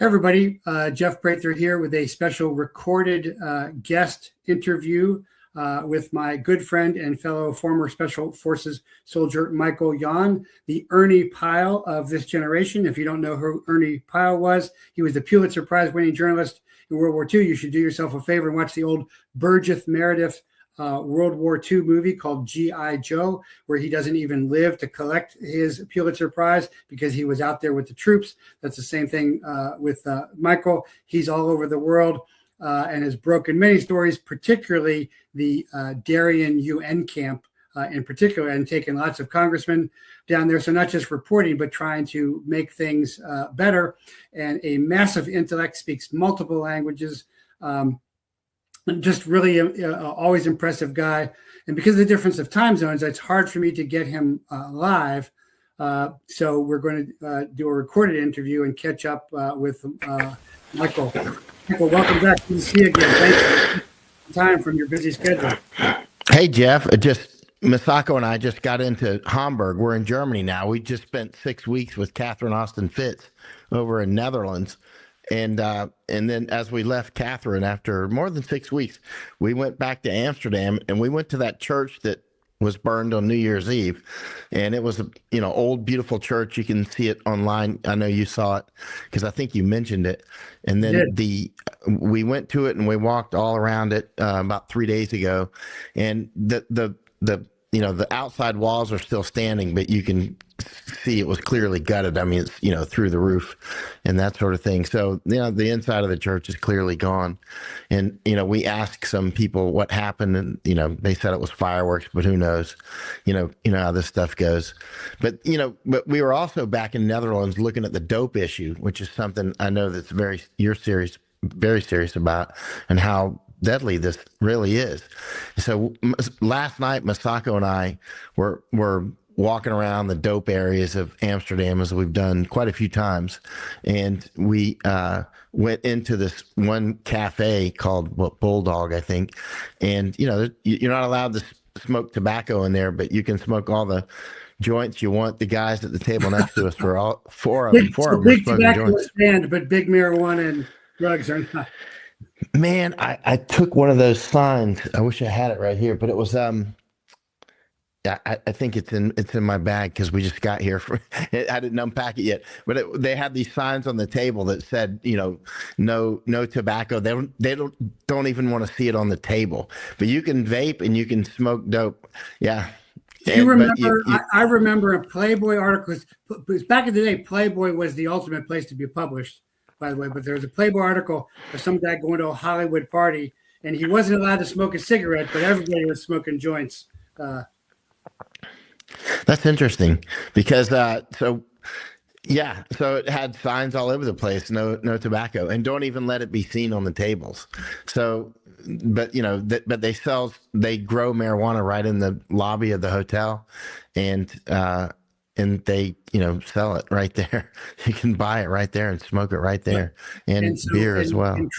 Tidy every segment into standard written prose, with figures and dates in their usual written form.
Everybody, Jeff Prather here with a special recorded guest interview with my good friend and fellow former Special Forces soldier, Michael Yon, the Ernie Pyle of this generation. If you don't know who Ernie Pyle was, he was the Pulitzer Prize winning journalist in World War II. You should do yourself a favor and watch the old Burgess Meredith World War II movie called G.I. Joe, where he doesn't even live to collect his Pulitzer Prize because he was out there with the troops. That's the same thing with Michael. He's all over the world and has broken many stories, particularly the Darien UN camp in particular, and taken lots of congressmen down there. So not just reporting, but trying to make things better. And a massive intellect, speaks multiple languages. Just really always impressive guy. And because of the difference of time zones, it's hard for me to get him live. So we're going to do a recorded interview and catch up with Michael. Michael, welcome back. Good to see you again. Thanks for the time from your busy schedule. Hey, Jeff. Masako and I just got into Hamburg. We're in Germany now. We just spent 6 weeks with Catherine Austin Fitz over in Netherlands. And then as we left Catherine after more than 6 weeks, we went back to Amsterdam and we went to that church that was burned on New Year's Eve. And it was a, old, beautiful church. You can see it online. I know you saw it because I think you mentioned it. And then we went to it and we walked all around it about 3 days ago. And the outside walls are still standing, but you can see it was clearly gutted. I mean, it's, through the roof and that sort of thing. So, the inside of the church is clearly gone. And, we asked some people what happened and, they said it was fireworks, but who knows, how this stuff goes. But we were also back in Netherlands looking at the dope issue, which is something I know that's you're very serious about, and how deadly this really is. So last night, Masako and I were walking around the dope areas of Amsterdam, as we've done quite a few times, and we went into this one cafe called Bulldog, I think, and you're not allowed to smoke tobacco in there, but you can smoke all the joints you want. The guys at the table next to us were all four of them were smoking joints. Banned, but big marijuana and drugs are not. Man, I took one of those signs. I wish I had it right here, but it was I think it's in my bag because we just got here. I didn't unpack it yet, but they had these signs on the table that said, no tobacco. They don't even want to see it on the table, but you can vape and you can smoke dope. Yeah. I remember a Playboy article. Because back in the day, Playboy was the ultimate place to be published, by the way. But there was a Playboy article of some guy going to a Hollywood party, and he wasn't allowed to smoke a cigarette, but everybody was smoking joints. That's interesting because so it had signs all over the place, no tobacco, and don't even let it be seen on the tables. So, but they grow marijuana right in the lobby of the hotel, and they sell it right there. You can buy it right there and smoke it right there, and beer as well. And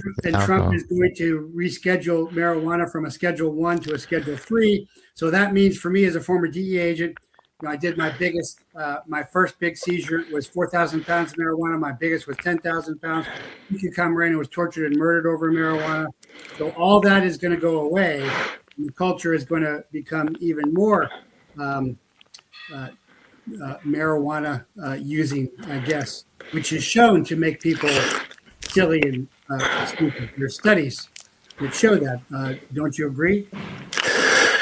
Trump is going to reschedule marijuana from a Schedule 1 to a Schedule 3. So that means for me as a former DEA agent, I did my biggest, my first big seizure was 4,000 pounds of marijuana. My biggest was 10,000 pounds. Kiki Camarena was tortured and murdered over marijuana. So all that is going to go away. And the culture is going to become even more marijuana using, I guess, which is shown to make people silly and stupid. There's studies that show that. Don't you agree?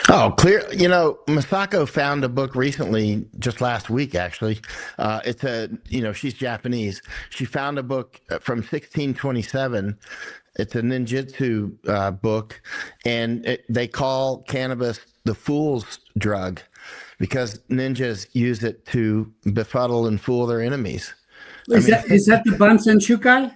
Oh, clear. Masako found a book recently, just last week, actually. It's she's Japanese. She found a book from 1627. It's a ninjutsu book, and they call cannabis the fool's drug because ninjas use it to befuddle and fool their enemies. Is that the Bunsen Shukai?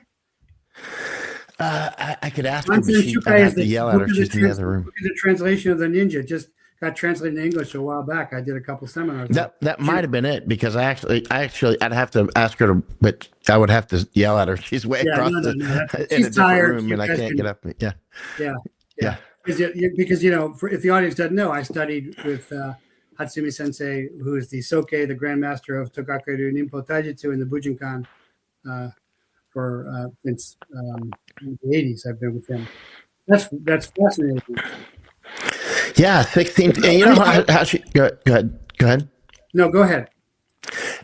I could ask her, but I have to yell at her. She's in the other room. The translation of the ninja just got translated in English a while back. I did a couple seminars. That might have been it because I'd have to ask her, but I would have to yell at her. She's way across in a different room, and I can't get up. Yeah. Because if the audience doesn't know, I studied with Hatsumi Sensei, who is the Soke, the Grandmaster of Tokaku Ninpo Taijutsu in the Bujinkan. for since the 80s. I've been with him. That's fascinating. Yeah, 16. And you know how she go ahead. No, go ahead.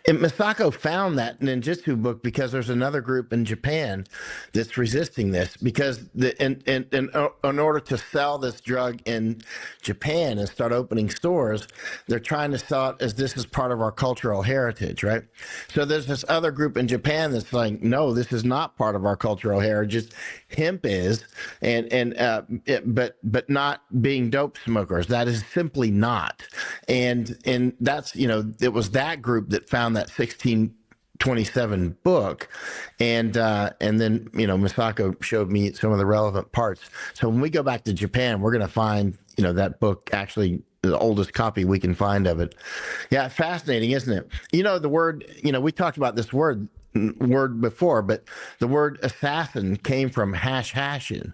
And Misako found that ninjutsu book because there's another group in Japan that's resisting this because in order to sell this drug in Japan and start opening stores, they're trying to sell it as this is part of our cultural heritage, right? So there's this other group in Japan that's like, no, this is not part of our cultural heritage. Hemp is, but not being dope smokers. That is simply not. And that's, it was that group that found that 1627 book, and then Misako showed me some of the relevant parts. So when we go back to Japan, we're going to find that book, actually the oldest copy we can find of it. Yeah, fascinating, isn't it? The word, we talked about this word before, but the word assassin came from hashin.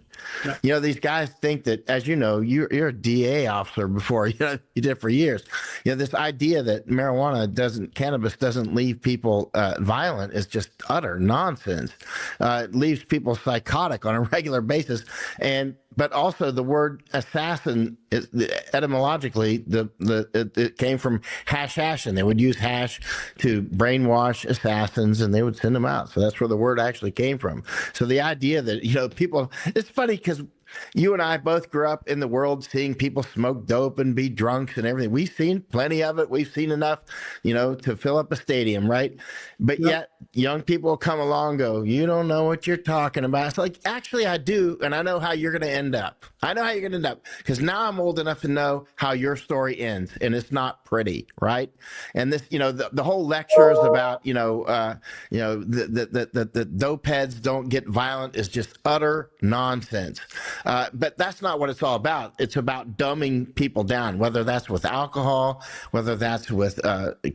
Yeah. These guys think that, as you're a DA officer before, you did for years. This idea that cannabis doesn't leave people violent is just utter nonsense. It leaves people psychotic on a regular basis. But also the word assassin is etymologically it came from hash, and they would use hash to brainwash assassins, and they would send them out. So that's where the word actually came from. So the idea that people, it's funny because you and I both grew up in the world seeing people smoke dope and be drunks and everything. We've seen plenty of it. We've seen enough, to fill up a stadium, right? But yet young people come along and go, you don't know what you're talking about. It's like, actually, I do. And I know how you're going to end up. I know how you're going to end up because now I'm old enough to know how your story ends, and it's not pretty, right? And this, the whole lecture is about, the dope heads don't get violent is just utter nonsense. But that's not what it's all about. It's about dumbing people down, whether that's with alcohol, whether that's with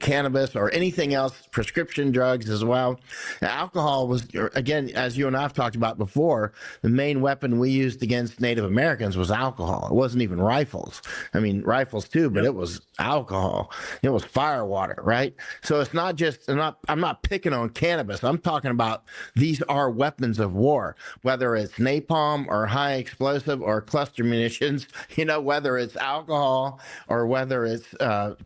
cannabis or anything else, prescription drugs as well. Now, alcohol was, again, as you and I have talked about before, the main weapon we used against Native Americans was alcohol. It wasn't even rifles. I mean, rifles too, but it was alcohol. It was fire water, right? So it's not just, I'm not picking on cannabis. I'm talking about these are weapons of war, whether it's napalm or high explosive or cluster munitions, whether it's alcohol or whether it's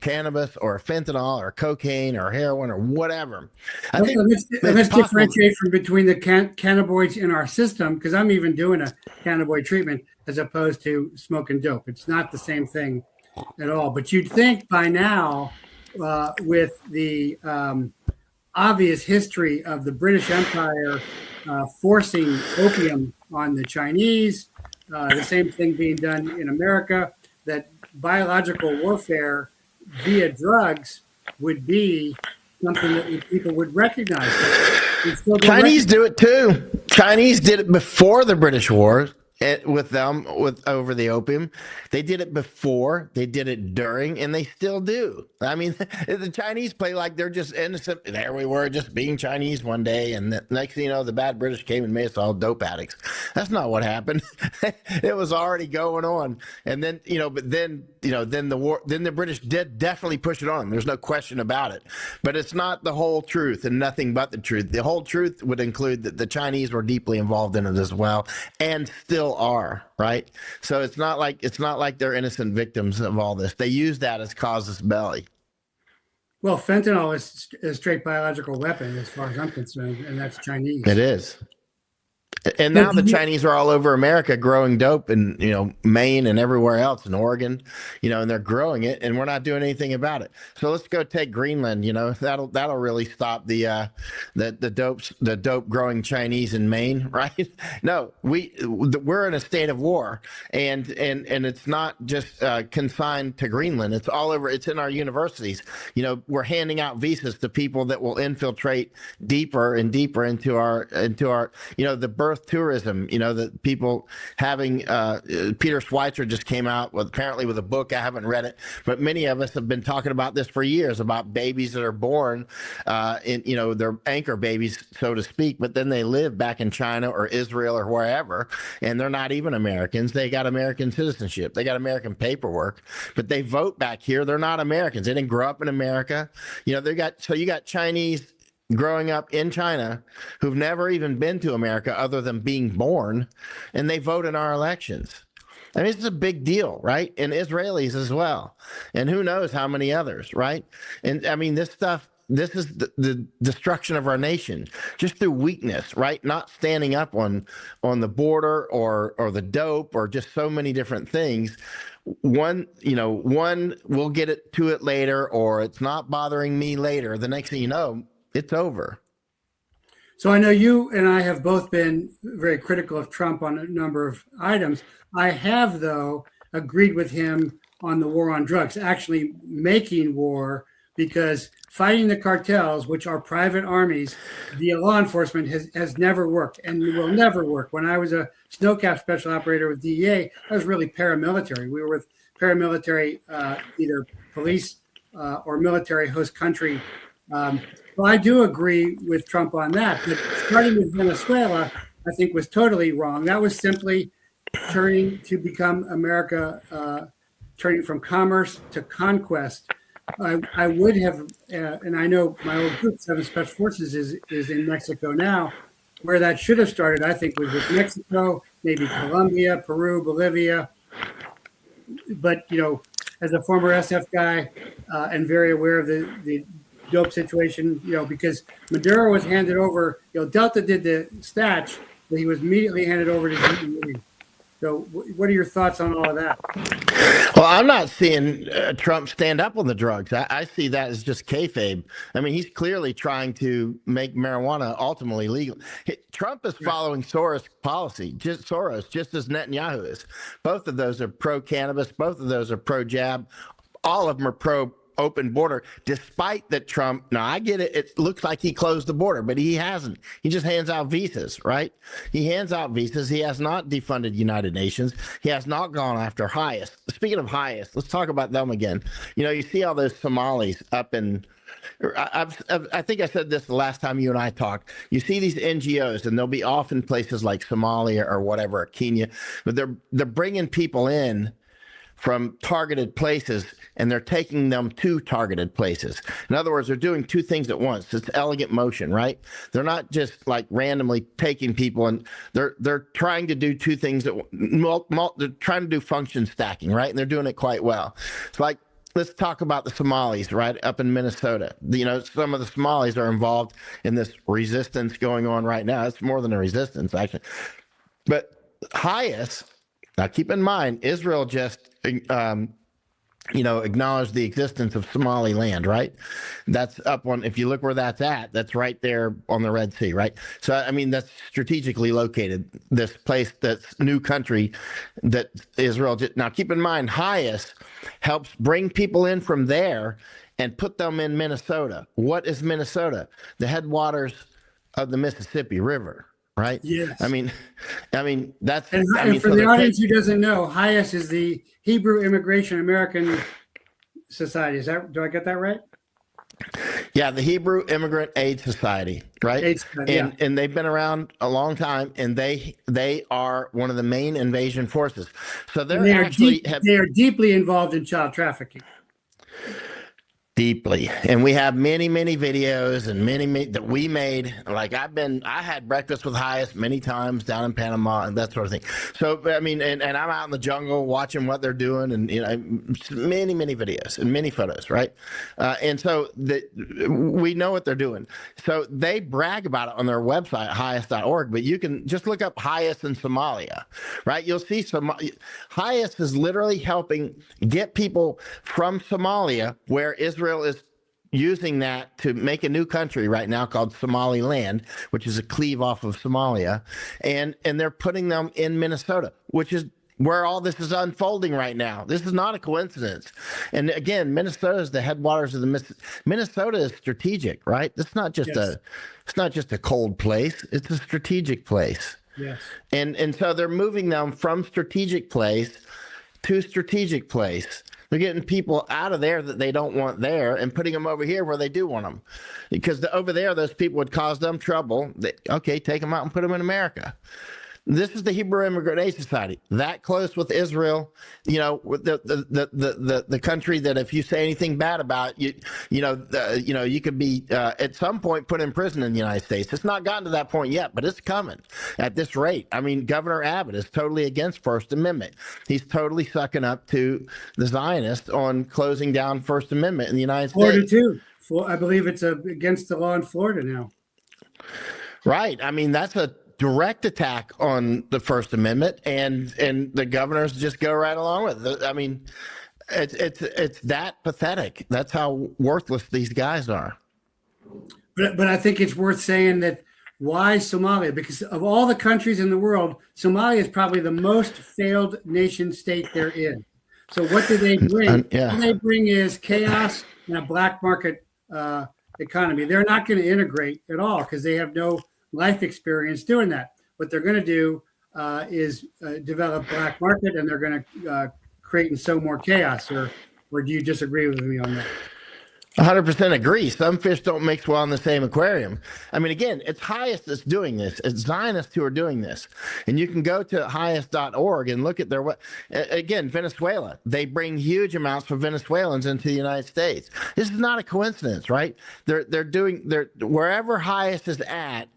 cannabis or fentanyl or cocaine or heroin or whatever. Let's differentiate between the cannabinoids in our system, because I'm even doing a cannabinoid treatment as opposed to smoking dope. It's not the same thing at all. But you'd think by now, with the obvious history of the British Empire forcing opium on the Chinese, the same thing being done in America, that biological warfare via drugs would be something that people would recognize. Chinese do it too. Chinese did it before the British War. With over the opium. They did it before, they did it during, and they still do. I mean, the Chinese play like they're just innocent. There we were, just being Chinese one day, and the next thing you know, the bad British came and made us all dope addicts. That's not what happened. It was already going on. And then, then the war, then the British did definitely push it on. There's no question about it. But it's not the whole truth and nothing but the truth. The whole truth would include that the Chinese were deeply involved in it as well, and still are, right? So it's not like they're innocent victims of all this. They use that as casus belli. Well, fentanyl is a straight biological weapon as far as I'm concerned, and that's Chinese. It is. And now the Chinese are all over America growing dope in, Maine and everywhere else, in Oregon, and they're growing it, and we're not doing anything about it. So let's go take Greenland. That'll really stop the dope growing Chinese in Maine, right? No, we're in a state of war, and it's not just consigned to Greenland. It's all over. It's in our universities. We're handing out visas to people that will infiltrate deeper and deeper into our the birth tourism, the people having Peter Schweitzer just came out apparently with a book. I haven't read it, but many of us have been talking about this for years, about babies that are born they're anchor babies, so to speak, but then they live back in China or Israel or wherever, and they're not even Americans. They got American citizenship, they got American paperwork, but they vote back here. They're not Americans. They didn't grow up in America. You got Chinese growing up in China who've never even been to America other than being born, and they vote in our elections. I mean, it's a big deal, right? And Israelis as well. And who knows how many others, right? And I mean, this stuff, this is the destruction of our nation just through weakness, right? Not standing up on the border or the dope or just so many different things. One we'll get it to it later, or it's not bothering me later. The next thing you know, it's over. So I know you and I have both been very critical of Trump on a number of items. I have, though, agreed with him on the war on drugs, actually making war, because fighting the cartels, which are private armies via law enforcement, has never worked and will never work. When I was a snowcap special operator with DEA, I was really paramilitary. We were with paramilitary, either police or military host country. Well, I do agree with Trump on that. But starting with Venezuela, I think was totally wrong. That was simply turning to become America, turning from commerce to conquest. I would have, and I know my old group, Seven Special Forces, is in Mexico now. Where that should have started, I think, was with Mexico, maybe Colombia, Peru, Bolivia. But, as a former SF guy and very aware of the dope situation, because Maduro was handed over, Delta did the statch, but he was immediately handed over to DEA. So what are your thoughts on all of that? Well, I'm not seeing Trump stand up on the drugs. I see that as just kayfabe. I mean, he's clearly trying to make marijuana ultimately legal. Trump is following Soros policy, just as Netanyahu is. Both of those are pro-cannabis. Both of those are pro-jab. All of them are pro-open border, despite that Trump, now I get it, it looks like he closed the border, but he hasn't. He just hands out visas, right? He hands out visas. He has not defunded United Nations. He has not gone after highest. Speaking of highest, let's talk about them again. You see all those Somalis up in, I think I said this the last time you and I talked. You see these NGOs, and they'll be off in places like Somalia or whatever, or Kenya, but they're bringing people in from targeted places, and they're taking them to targeted places. In other words, they're doing two things at once. It's elegant motion, right? They're not just like randomly taking people, and they're trying to do two things they're trying to do function stacking, right? And they're doing it quite well. It's like, let's talk about the Somalis, right, up in Minnesota. Some of the Somalis are involved in this resistance going on right now. It's more than a resistance, actually. But highest, now keep in mind, Israel just acknowledge the existence of Somaliland, right? That's up on, if you look where that's at, that's right there on the Red Sea, right? So, I mean, that's strategically located, this place, that's new country that Israel just, now keep in mind, highest helps bring people in from there and put them in Minnesota. What is Minnesota? The headwaters of the Mississippi River. Right. Yes. I mean, that's. And for so the audience who doesn't know, HIAS is the Hebrew Immigration American Society. Do I get that right? Yeah, the Hebrew Immigrant Aid Society, right? And they've been around a long time, and they are one of the main invasion forces. So they are deeply involved in child trafficking. Deeply. And we have many, many videos and many that we made. Like I had breakfast with highest many times down in Panama and that sort of thing. So, I mean, and I'm out in the jungle watching what they're doing, and, many, many videos and many photos, right? And so we know what they're doing. So they brag about it on their website, highest.org, but you can just look up highest in Somalia, right? You'll see highest is literally helping get people from Somalia, where Israel is using that to make a new country right now called Somaliland, which is a cleave off of Somalia, and they're putting them in Minnesota, which is where all this is unfolding right now. This is not a coincidence. And again, Minnesota is the headwaters of the Mississippi. Minnesota is strategic, right? It's not just a cold place. It's a strategic place. Yes. And so they're moving them from strategic place to strategic place. They're getting people out of there that they don't want there and putting them over here where they do want them. Because over there, those people would cause them trouble. Okay, take them out and put them in America. This is the Hebrew Immigrant Aid Society, that close with Israel, with the country that if you say anything bad about, you could be at some point put in prison in the United States. It's not gotten to that point yet, but it's coming at this rate. I mean, Governor Abbott is totally against First Amendment. He's totally sucking up to the Zionists on closing down First Amendment in the United Florida States. too. I believe it's against the law in Florida now. Right. I mean, that's a direct attack on the First Amendment, and the governors just go right along with it. I mean, it's that pathetic. That's how worthless these guys are. But I think it's worth saying that why Somalia? Because of all the countries in the world, Somalia is probably the most failed nation state there is. So what do they bring? What they bring is chaos and a black market economy. They're not going to integrate at all because they have no life experience doing that. What they're going to do is develop black market, and they're going to create and sow more chaos. Or do you disagree with me on that? 100% agree. Some fish don't mix well in the same aquarium. I mean, again, it's Highest that's doing this. It's Zionists who are doing this. And you can go to highest.org and look at their, again, Venezuela. They bring huge amounts of Venezuelans into the United States. This is not a coincidence, right? They're wherever Highest is at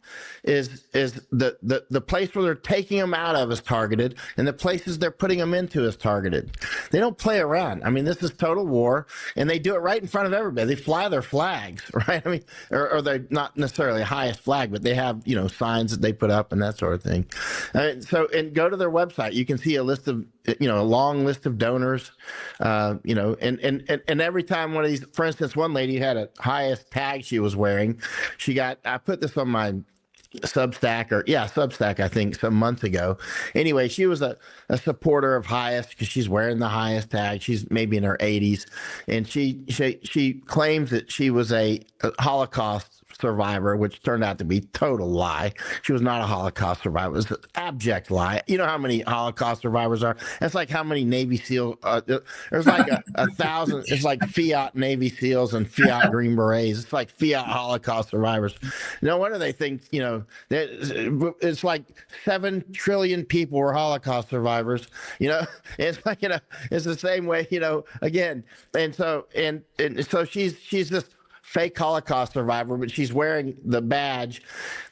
is the place where they're taking them out of is targeted, and the places they're putting them into is targeted. They don't play around. I mean, this is total war, and they do it right in front of everybody. They fly their flags, right? I mean, or they're not necessarily a Highest flag, but they have, signs that they put up and that sort of thing. And go to their website. You can see a list of, a long list of donors, and every time one of these, for instance, one lady had a Highest tag she was wearing. I put this on my Substack, I think, some months ago. Anyway, she was a supporter of Highest because she's wearing the Highest tag. She's maybe in her 80s, and she claims that she was a Holocaust survivor, which turned out to be total lie. She was not a Holocaust survivor. It was an abject lie. You know how many Holocaust survivors are? It's like how many Navy SEAL. There's like 1,000. It's like Fiat Navy SEALs and Fiat Green Berets. It's like Fiat Holocaust survivors. No wonder they think it's like 7 trillion people were Holocaust survivors. It's like it's the same way. Again, and so she's this fake Holocaust survivor, but she's wearing the badge.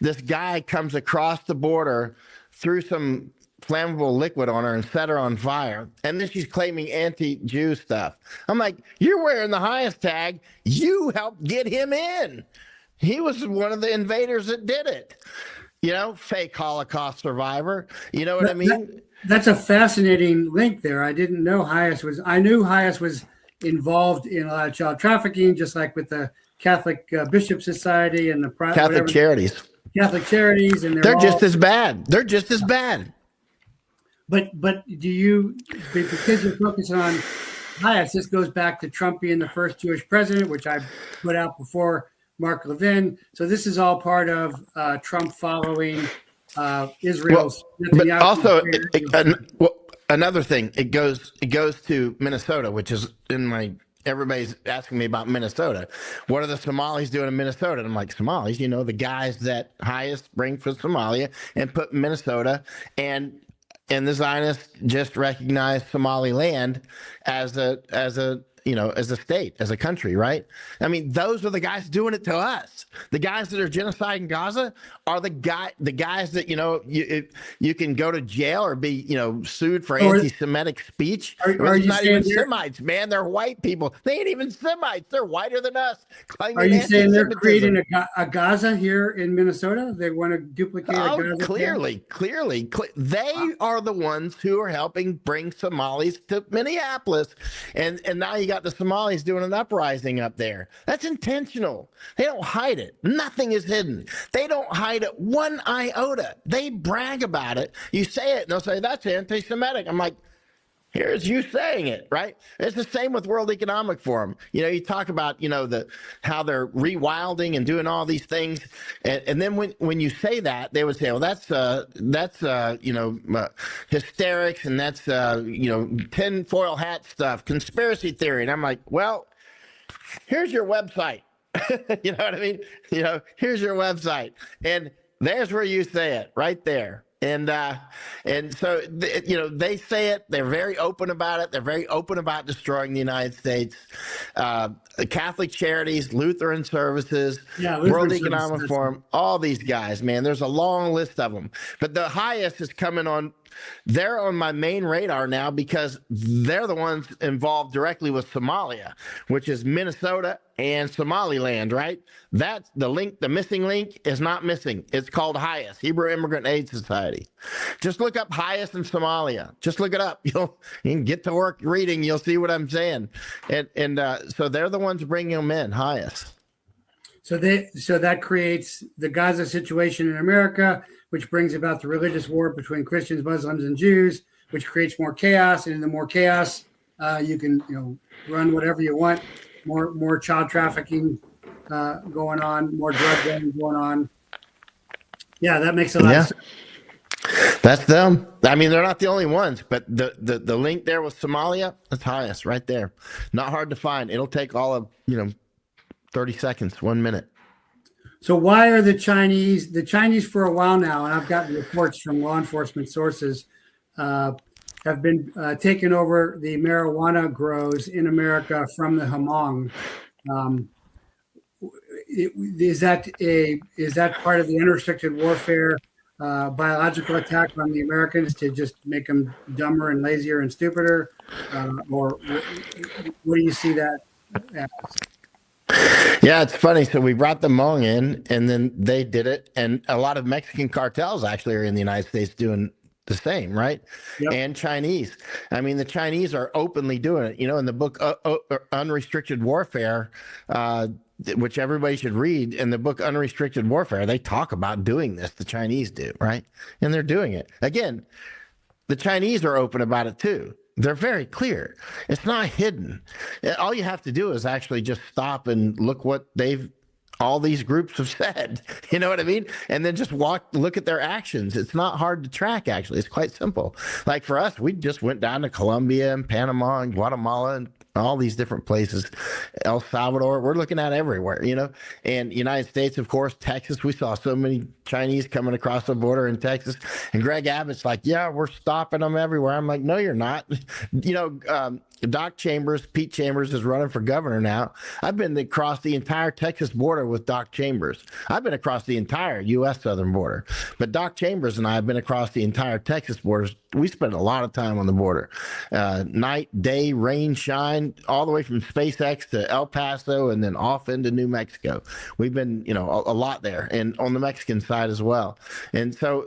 This guy comes across the border, threw some flammable liquid on her and set her on fire. And then she's claiming anti-Jew stuff. I'm like, you're wearing the Highest tag. You helped get him in. He was one of the invaders that did it. Fake Holocaust survivor. You know what I mean? That's a fascinating link there. I didn't know I knew Highest was involved in a lot of child trafficking, just like with the Catholic Bishop Society and the Catholic charities. Catholic charities, and they're just as bad. They're just as bad. But do you, because you're focused on Highest, this goes back to Trump being the first Jewish president, which I put out before Mark Levin. So this is all part of Trump following Israel's. But also, another thing, it goes to Minnesota, which is everybody's asking me about Minnesota. What are the Somalis doing in Minnesota? And I'm like, Somalis, the guys that Highest bring from Somalia and put Minnesota, and the Zionists just recognize Somaliland as a state, as a country, right? I mean, those are the guys doing it to us. The guys that are genociding Gaza are the guys that, you can go to jail or be, sued for anti-Semitic speech. Are you not even Semites, man. They're white people. They ain't even Semites. They're whiter than us. Are you saying they're creating a Gaza here in Minnesota? They want to duplicate a Gaza? Clearly. They are the ones who are helping bring Somalis to Minneapolis. And now you got the Somalis doing an uprising up there. That's intentional. They don't hide it. Nothing is hidden. They don't hide it one iota. They brag about it. You say it and they'll say, that's anti-Semitic. I'm like, here's you saying it, right? It's the same with World Economic Forum. You talk about, how they're rewilding and doing all these things. And then when you say that, they would say, well, that's hysterics, and that's, tinfoil hat stuff, conspiracy theory. And I'm like, well, here's your website. You know what I mean? Here's your website. And there's where you say it, right there. And so they say it. They're very open about it. They're very open about destroying the United States. Catholic Charities, Lutheran Services, Yeah, Lutheran World Services, Economic Forum, all these guys, man. There's a long list of them. But the highest is coming on. They're on my main radar now because they're the ones involved directly with Somalia, which is Minnesota and Somaliland, right? That's the link. The missing link is not missing. It's called HIAS, Hebrew Immigrant Aid Society. Just look up HIAS in Somalia. Just look it up. You can get to work reading. You'll see what I'm saying. And so they're the ones bringing them in, HIAS. So that creates the Gaza situation in America, which brings about the religious war between Christians, Muslims, and Jews, which creates more chaos. And in the more chaos, you can run whatever you want. More child trafficking going on, more drug dealing going on. Yeah, that makes a lot of sense. That's them. I mean, they're not the only ones, but the link there with Somalia, that's highest right there. Not hard to find. It'll take all of 30 seconds, 1 minute. So why are the Chinese for a while now, and I've gotten reports from law enforcement sources, have been taking over the marijuana grows in America from the Hmong. Is that part of the unrestricted warfare, biological attack on the Americans to just make them dumber and lazier and stupider? Or what do you see that as? Yeah, it's funny. So we brought the Hmong in, and then they did it. And a lot of Mexican cartels actually are in the United States doing the same, right? Yep. And Chinese. I mean, the Chinese are openly doing it. In the book Unrestricted Warfare, which everybody should read, in the book Unrestricted Warfare, they talk about doing this. The Chinese do, right? And they're doing it. Again, the Chinese are open about it too. They're very clear. It's not hidden. All you have to do is actually just stop and look what all these groups have said. You know what I mean? And then just look at their actions. It's not hard to track, actually. It's quite simple. Like for us, we just went down to Colombia and Panama and Guatemala and all these different places, El Salvador, we're looking at everywhere, and United States, of course, Texas, we saw so many Chinese coming across the border in Texas, and Greg Abbott's like, yeah, we're stopping them everywhere. I'm like, no, you're not. Pete Chambers is running for governor now. I've been across the entire Texas border with Doc Chambers. I've been across the entire U.S. southern border, but Doc Chambers and I have been across the entire Texas border. We spend a lot of time on the border, night, day, rain, shine, all the way from SpaceX to El Paso and then off into New Mexico. We've been, a lot there, and on the Mexican side as well. And so,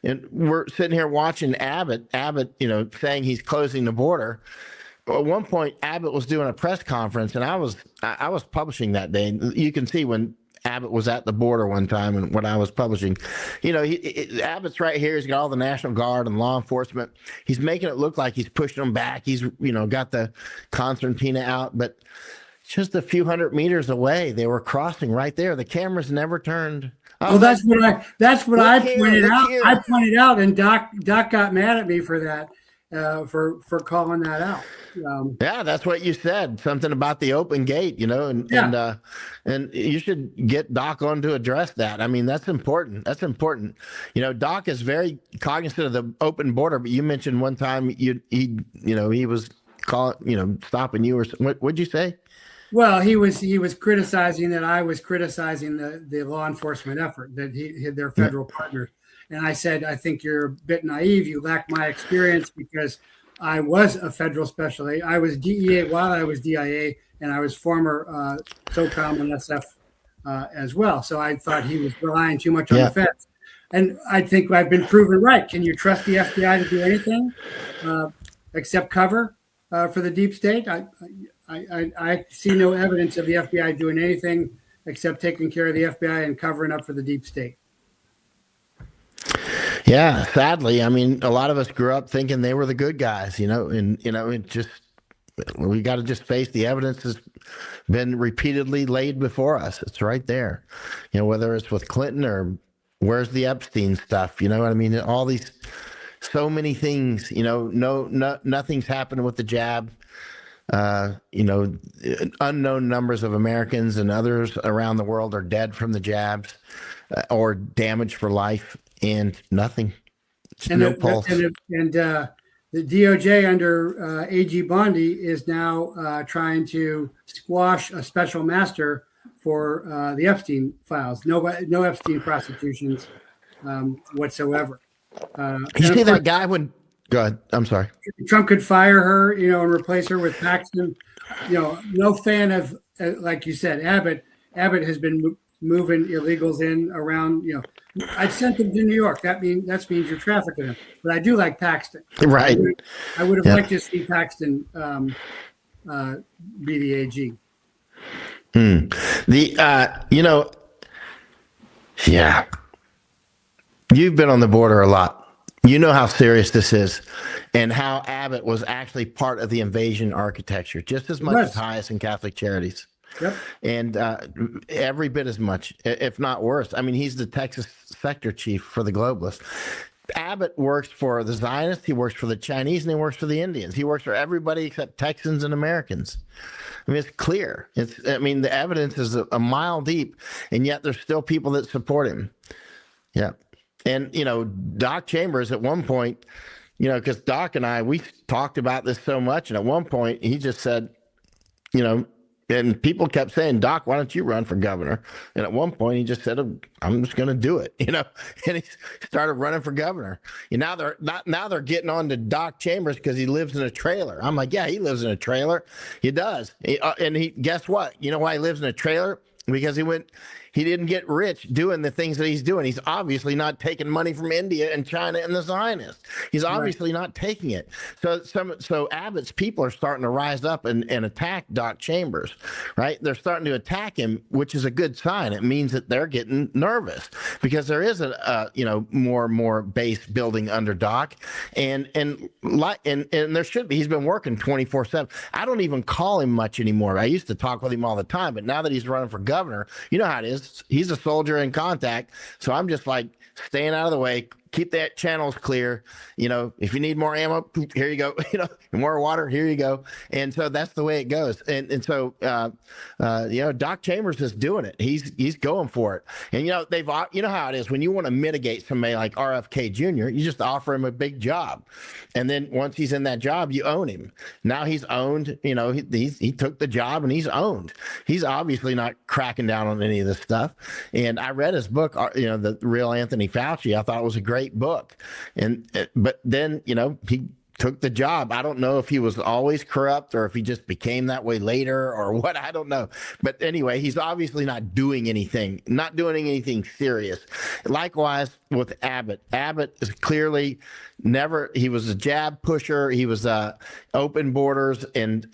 and we're sitting here watching Abbott, saying he's closing the border. At one point, Abbott was doing a press conference, and I was publishing that day. You can see when Abbott was at the border one time and what I was publishing. Abbott's right here. He's got all the National Guard and law enforcement. He's making it look like he's pushing them back. He's, got the concertina out, but just a few hundred meters away, they were crossing right there. The cameras never turned. Well, that's what I pointed out. I pointed out, and Doc got mad at me for that. For calling that out. Yeah, that's what you said. Something about the open gate, and you should get Doc on to address that. I mean, that's important. Doc is very cognizant of the open border. But you mentioned one time he was calling, stopping you, or what'd you say? Well, he was criticizing that I was criticizing the law enforcement effort that their federal partners. And I said, I think you're a bit naive. You lack my experience because I was a federal special agent. I was DEA while I was DIA, and I was former SOCOM and SF as well. So I thought he was relying too much on the feds. And I think I've been proven right. Can you trust the FBI to do anything except cover for the deep state? I see no evidence of the FBI doing anything except taking care of the FBI and covering up for the deep state. Yeah, sadly, I mean, a lot of us grew up thinking they were the good guys, and it just, we got to just face the evidence has been repeatedly laid before us. It's right there, whether it's with Clinton or where's the Epstein stuff, what I mean? All these, so many things, nothing's happened with the jab. Unknown numbers of Americans and others around the world are dead from the jabs or damaged for life. And nothing. And no pulse. The DOJ under AG Bondi is now trying to squash a special master for the Epstein files. No Epstein prosecutions whatsoever. You see that guy when? Go ahead. I'm sorry. Trump could fire her, and replace her with Paxton. No fan of, like you said, Abbott. Abbott has been moving illegals in around. I sent them to New York. That means you're trafficking them. But I do like Paxton. Right. I would have liked to see Paxton be the AG. Yeah. You've been on the border a lot. You know how serious this is, and how Abbott was actually part of the invasion architecture, just as much as Highest and Catholic Charities. Yep. And every bit as much, if not worse. I mean, he's the Texas sector chief for the globalists. Abbott works for the Zionists, he works for the Chinese, and he works for the Indians. He works for everybody except Texans and Americans. I mean, it's clear. The evidence is a mile deep, and yet there's still people that support him. Yeah. And, Doc Chambers at one point, because Doc and I, we talked about this so much. And at one point he just said, and people kept saying, Doc, why don't you run for governor? And at one point he just said, I'm just going to do it, and he started running for governor. And now they're getting on to Doc Chambers because he lives in a trailer. I'm like, yeah, he lives in a trailer. He does. Guess what? You know why he lives in a trailer? Because he didn't get rich doing the things that he's doing. He's obviously not taking money from India and China and the Zionists. He's obviously not taking it. So Abbott's people are starting to rise up and attack Doc Chambers, right? They're starting to attack him, which is a good sign. It means that they're getting nervous because there is more and more base building under Doc, and there should be. He's been working 24/7. I don't even call him much anymore. I used to talk with him all the time, but now that he's running for governor, you know how it is. He's a soldier in contact. So I'm just like staying out of the way, keep that channels clear. If you need more ammo, here you go. More water, here you go. And so that's the way it goes. And so Doc Chambers is doing it. He's going for it. And you know how it is when you want to mitigate somebody like RFK Jr., you just offer him a big job. And then once he's in that job, you own him. Now he's owned, he took the job and he's owned. He's obviously not cracking down on any of this stuff. And I read his book, The Real Anthony Fauci. I thought it was a great book. But then, he took the job. I don't know if he was always corrupt or if he just became that way later or what. I don't know. But anyway, he's obviously not doing anything serious. Likewise with Abbott. Abbott is clearly he was a jab pusher. He was open borders and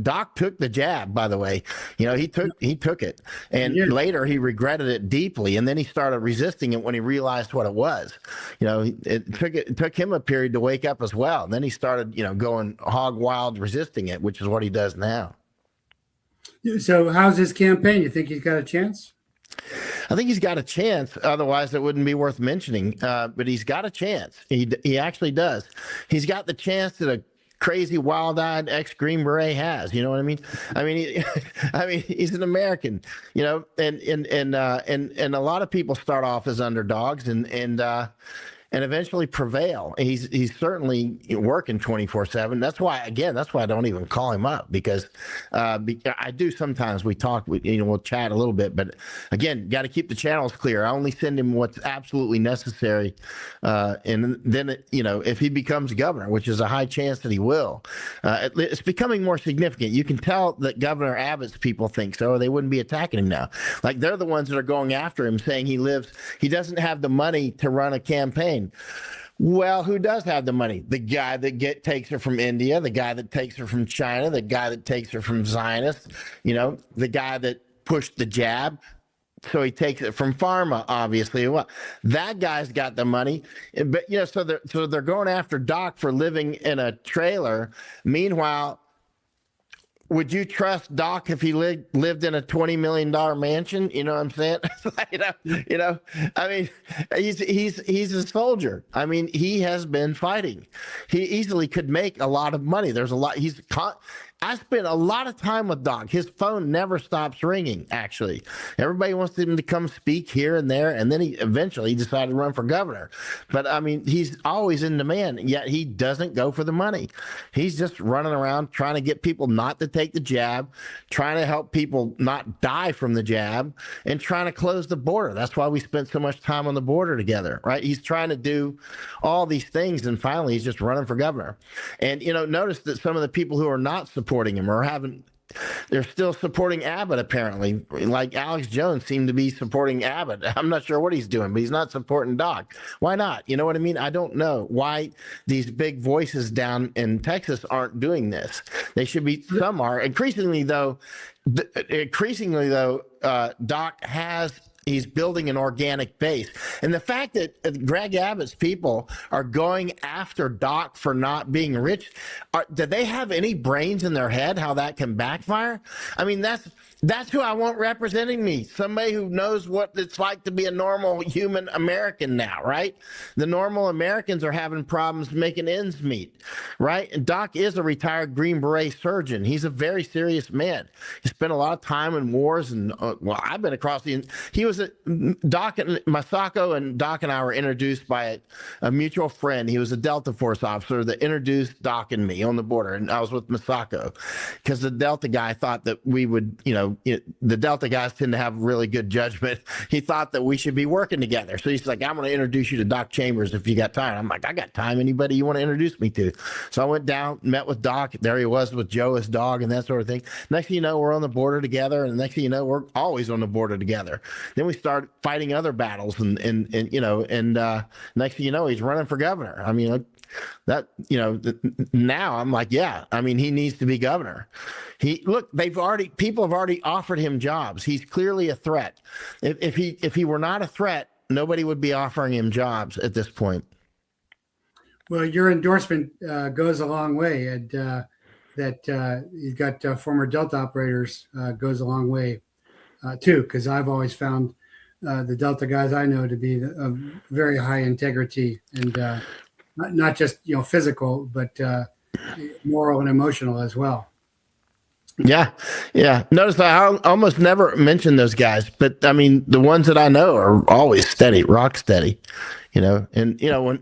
Doc took the jab, by the way. He took it. And later he regretted it deeply. And then he started resisting it when he realized what it was. It took him a period to wake up as well. And then he started, going hog wild, resisting it, which is what he does now. So how's his campaign? You think he's got a chance? I think he's got a chance. Otherwise, it wouldn't be worth mentioning. But he's got a chance. He actually does. He's got the chance that a crazy, wild-eyed ex-Green Beret has. You know what I mean? He's an American. And a lot of people start off as underdogs and eventually prevail. He's certainly working 24/7. That's why I don't even call him up because I do sometimes. We talk, we'll chat a little bit, but again, got to keep the channels clear. I only send him what's absolutely necessary, and then if he becomes governor, which is a high chance that he will, it's becoming more significant. You can tell that Governor Abbott's people think so, or they wouldn't be attacking him now. Like they're the ones that are going after him, saying he doesn't have the money to run a campaign. Well, who does have the money? The guy that takes her from India, the guy that takes her from China, the guy that takes her from Zionists, the guy that pushed the jab. So he takes it from pharma, obviously. Well, that guy's got the money, but so they're going after Doc for living in a trailer. Meanwhile, would you trust Doc if he lived in a $20 million mansion? You know what I'm saying? He's a soldier. He has been fighting. He easily could make a lot of money. There's a lot. I spent a lot of time with Doc. His phone never stops ringing, actually. Everybody wants him to come speak here and there, and then he eventually decided to run for governor. But, I mean, he's always in demand, yet he doesn't go for the money. He's just running around trying to get people not to take the jab, trying to help people not die from the jab, and trying to close the border. That's why we spent so much time on the border together, right? He's trying to do all these things, and finally he's just running for governor. And, notice that some of the people who are not supporting him or they're still supporting Abbott, apparently. Like Alex Jones seemed to be supporting Abbott. I'm not sure what he's doing, but he's not supporting Doc. Why not? You know what I mean? I don't know why these big voices down in Texas aren't doing this. They should be. Some are. Increasingly, though, Doc he's building an organic base. And the fact that Greg Abbott's people are going after Doc for not being rich, do they have any brains in their head how that can backfire? I mean, that's who I want representing me. Somebody who knows what it's like to be a normal human American now, right? The normal Americans are having problems making ends meet, right? And Doc is a retired Green Beret surgeon. He's a very serious man. He spent a lot of time in wars, and I've been across Doc and Masako and Doc and I were introduced by a mutual friend. He was a Delta Force officer that introduced Doc and me on the border, and I was with Masako because the Delta guy thought that we would, the Delta guys tend to have really good judgment. He thought that we should be working together. So he's like, I'm going to introduce you to Doc Chambers if you got time. I'm like, I got time. Anybody you want to introduce me to? So I went down, met with Doc. There he was with Joe, his dog, and that sort of thing. Next thing you know, we're on the border together. And next thing you know, we're always on the border together. Then we start fighting other battles. And next thing you know, he's running for governor. I mean, now I'm like, yeah, I mean, he needs to be governor. People have already offered him jobs. He's clearly a threat. If he were not a threat, nobody would be offering him jobs at this point. Well, your endorsement goes a long way, and that you've got former Delta operators goes a long way too, because I've always found the Delta guys I know to be of very high integrity and not just physical, but moral and emotional as well. Yeah. Notice I almost never mention those guys, but I mean, the ones that I know are always steady, rock steady. And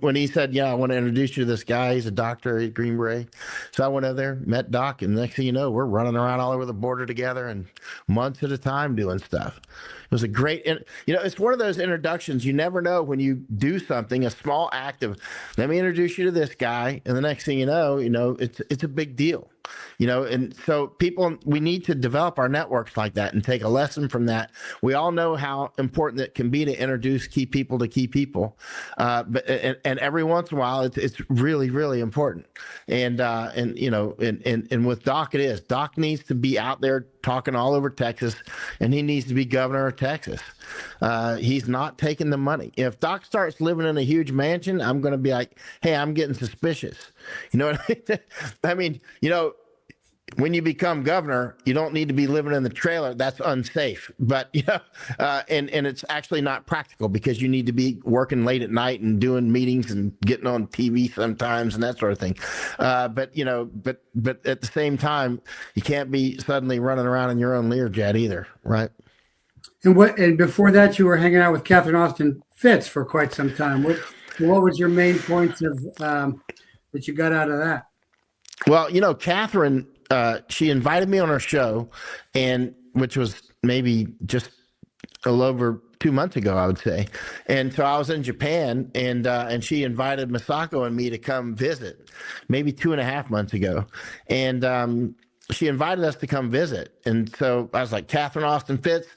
when he said, I want to introduce you to this guy, he's a doctor at Green Beret. So I went over there, met Doc, and the next thing you know, we're running around all over the border together and months at a time doing stuff. It was a great, it's one of those introductions. You never know when you do something, a small act of, let me introduce you to this guy. And the next thing you know, it's a big deal. And so we need to develop our networks like that and take a lesson from that. We all know how important it can be to introduce key people to key people. But every once in a while, it's really, really important. And with Doc, it is. Doc needs to be out there talking all over Texas, and he needs to be governor of Texas. He's not taking the money. If Doc starts living in a huge mansion, I'm going to be like, hey, I'm getting suspicious. You know what I mean? When you become governor, you don't need to be living in the trailer. That's unsafe. But, and it's actually not practical because you need to be working late at night and doing meetings and getting on TV sometimes and that sort of thing. But at the same time, you can't be suddenly running around in your own Learjet either, right? And before that, you were hanging out with Catherine Austin Fitts for quite some time. What was your main points of that you got out of that? Well, Catherine, she invited me on her show, and which was maybe just a little over 2 months ago, I would say. And so I was in Japan, and she invited Masako and me to come visit, maybe 2.5 months ago. And she invited us to come visit. And so I was like, Catherine Austin Fitts,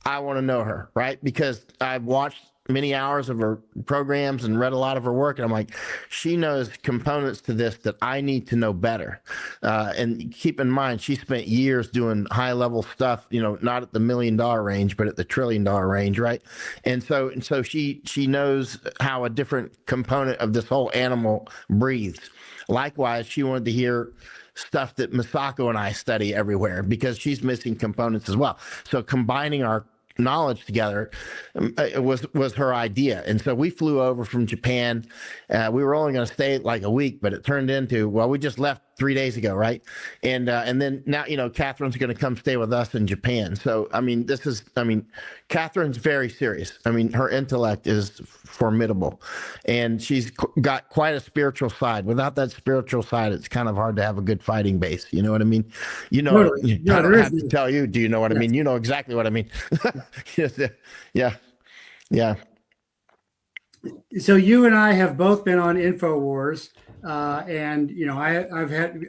I want to know her, right? Because I've watched many hours of her programs and read a lot of her work. And I'm like, she knows components to this that I need to know better. And keep in mind, she spent years doing high level stuff, not at the $1 million range, but at the $1 trillion range. Right. And so she knows how a different component of this whole animal breathes. Likewise, she wanted to hear stuff that Masako and I study everywhere because she's missing components as well. So combining our knowledge together was her idea. And so we flew over from Japan. We were only going to stay like a week, but it turned into, we just left 3 days ago, right? And then now, Catherine's going to come stay with us in Japan. So, Catherine's very serious. Her intellect is formidable, and she's got quite a spiritual side. Without that spiritual side, it's kind of hard to have a good fighting base. You know what I mean? Totally. I don't have to tell you. Do you know what I mean? You know exactly what I mean. Yeah. Yeah. So you and I have both been on InfoWars, and I've had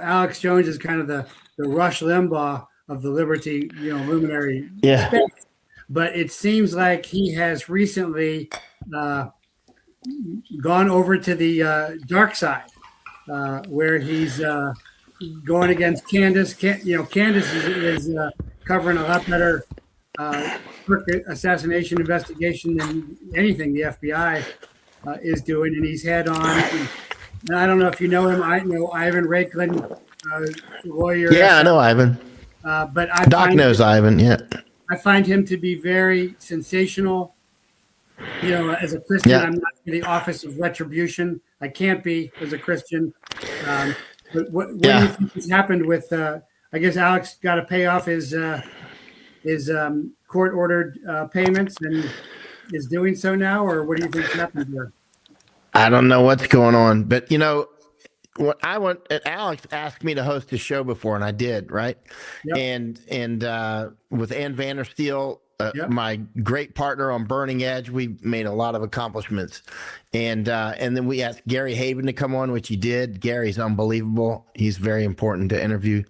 Alex Jones is kind of the Rush Limbaugh of the Liberty luminary space. But it seems like he has recently gone over to the dark side, where he's going against Candace. Candace is covering a lot better assassination investigation than anything the FBI is doing, and he's had on. And I don't know if you know him. I know Ivan Raiklen, lawyer. Yeah, I know Ivan. But Doc knows Ivan. Yeah, I find him to be very sensational. As a Christian, I'm not in the office of retribution. I can't be as a Christian. But what do you think has happened with? I guess Alex got to pay off his court-ordered payments and is doing so now, or what do you think happened here? I don't know what's going on, but what Alex asked me to host a show before, and I did, right? Yep. And with Ann Vandersteel, my great partner on Burning Edge, we made a lot of accomplishments, and then we asked Gary Haven to come on, which he did. Gary's unbelievable. He's very important to interview,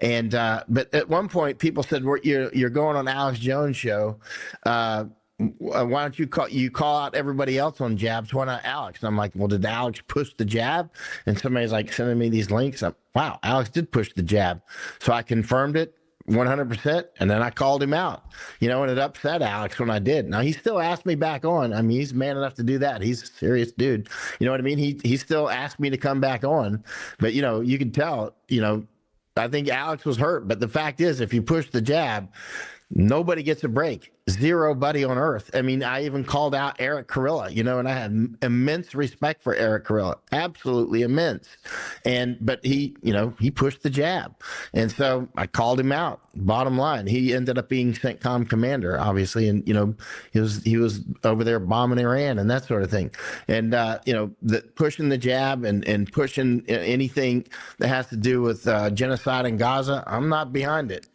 and but at one point, people said, well, "You're going on Alex Jones' show. Why don't you call out everybody else on jabs? Why not Alex?" And I'm like, well, did Alex push the jab? And somebody's like sending me these links. Wow, Alex did push the jab, so I confirmed it 100%, and then I called him out, and it upset Alex when I did. Now he still asked me back on. He's man enough to do that. He's a serious dude. You know what I mean? He still asked me to come back on, but you can tell, I think Alex was hurt. But the fact is, if you push the jab, nobody gets a break. Zero buddy on earth. I even called out Eric Carilla, and I had immense respect for Eric Carilla, absolutely immense. But he pushed the jab, and so I called him out. Bottom line, he ended up being CENTCOM commander, obviously, and he was over there bombing Iran and that sort of thing. And pushing the jab and pushing anything that has to do with genocide in Gaza, I'm not behind it.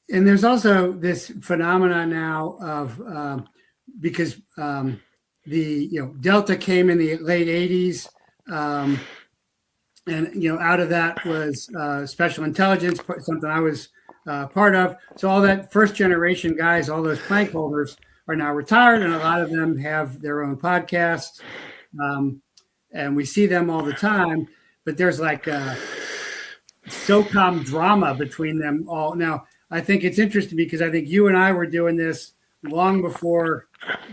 And there's also this phenomenon now of because the Delta came in the late 80s, and out of that was special intelligence, something I was part of. So all that first generation guys, all those plank holders, are now retired, and a lot of them have their own podcasts, and we see them all the time. But there's like SOCOM drama between them all now. I think it's interesting because I think you and I were doing this long before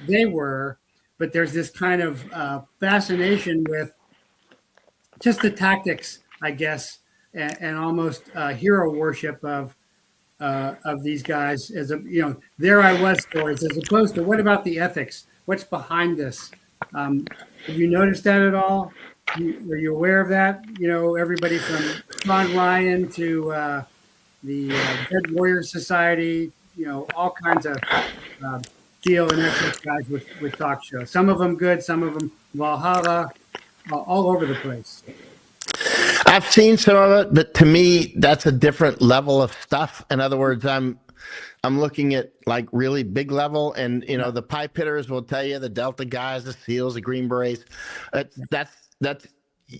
they were, but there's this kind of fascination with just the tactics, I guess, and almost hero worship of these guys. There I was stories, as opposed to what about the ethics? What's behind this? Have you noticed that at all? Were you aware of that? Everybody from Sean Ryan to the Dead Warrior Society, all kinds of feel and ethics guys with talk shows. Some of them good, some of them Valhalla, all over the place. I've seen some of it, but to me, that's a different level of stuff. In other words, I'm looking at like really big level, and the pipe hitters will tell you, the Delta guys, the SEALs, the Green Berets. That's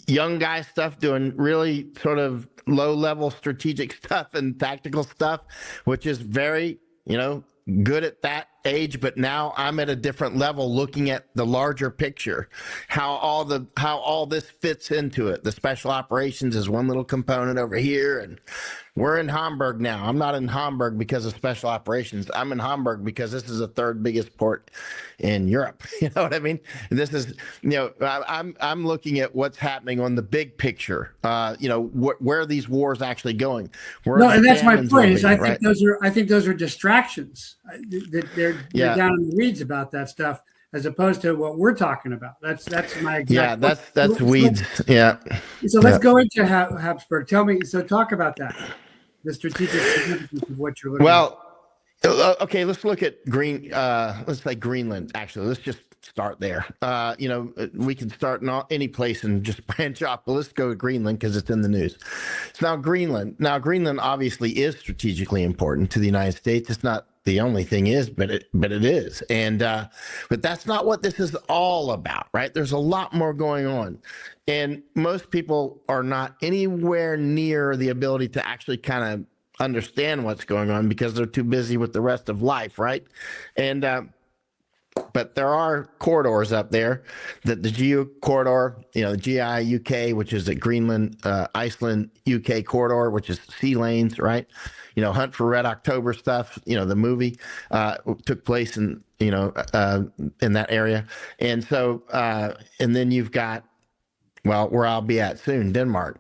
young guy stuff doing really sort of low level strategic stuff and tactical stuff, which is very, good at that age. But now I'm at a different level, looking at the larger picture, how all this fits into it. The special operations is one little component over here, and we're in Hamburg now. I'm not in Hamburg because of special operations. I'm in Hamburg because this is the third biggest port in Europe. You know what I mean? This is, I'm looking at what's happening on the big picture. Where are these wars actually going? And that's my point. I think those are distractions. They're down in the weeds about that stuff. as opposed to what we're talking about. That's my exact. Yeah, that's weeds. Yeah. So let's go into Habsburg. Tell me. So talk about that. The strategic significance of what you're looking at. Well, okay, let's look at let's say Greenland. Actually, let's just start there. We can start in any place and just branch off, but let's go to Greenland because it's in the news. So Greenland obviously is strategically important to the United States. It's not the only thing but it is. And but that's not what this is all about, right? There's a lot more going on. And most people are not anywhere near the ability to actually kind of understand what's going on because they're too busy with the rest of life, right? And but there are corridors up there, the GEO corridor, the GI UK, which is the Greenland, Iceland, UK corridor, which is sea lanes, right? Hunt for Red October stuff, the movie took place in that area. And so, and then you've got, where I'll be at soon, Denmark,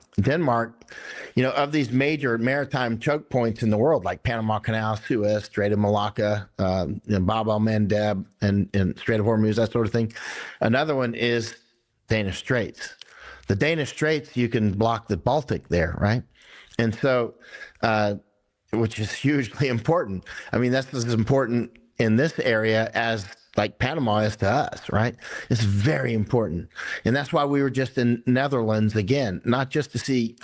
of these major maritime choke points in the world, like Panama Canal, Suez, Strait of Malacca, Bab el-Mandeb, and Strait of Hormuz, that sort of thing. Another one is Danish Straits. The Danish Straits, you can block the Baltic there, right? And so, which is hugely important. I mean, that's as important in this area as like Panama is to us, right? It's very important. And that's why we were just in Netherlands again, not just to see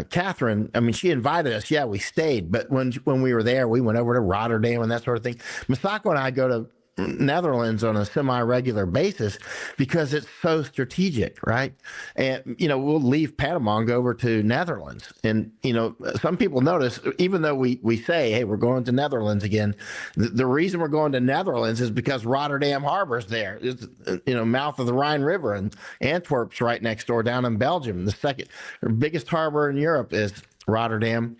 Catherine. I mean, she invited us. Yeah, we stayed. But when we were there, we went over to Rotterdam and that sort of thing. Masako and I go to Netherlands on a semi-regular basis because it's so strategic, right? And we'll leave Panama and go over to Netherlands, and some people notice, even though we say, hey, we're going to Netherlands again, the reason we're going to Netherlands is because Rotterdam Harbor's there. It's mouth of the Rhine River, and Antwerp's right next door down in Belgium. The second biggest harbor in Europe is Rotterdam.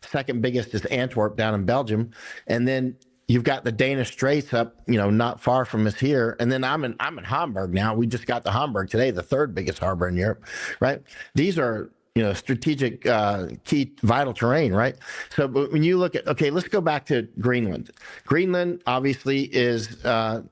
Second biggest is Antwerp down in Belgium, and then you've got the Danish Straits up, not far from us here. And then I'm in Hamburg now. We just got to Hamburg today, the third biggest harbor in Europe, right? These are, strategic, key vital terrain, right? So but when you look at, okay, let's go back to Greenland. Greenland obviously is a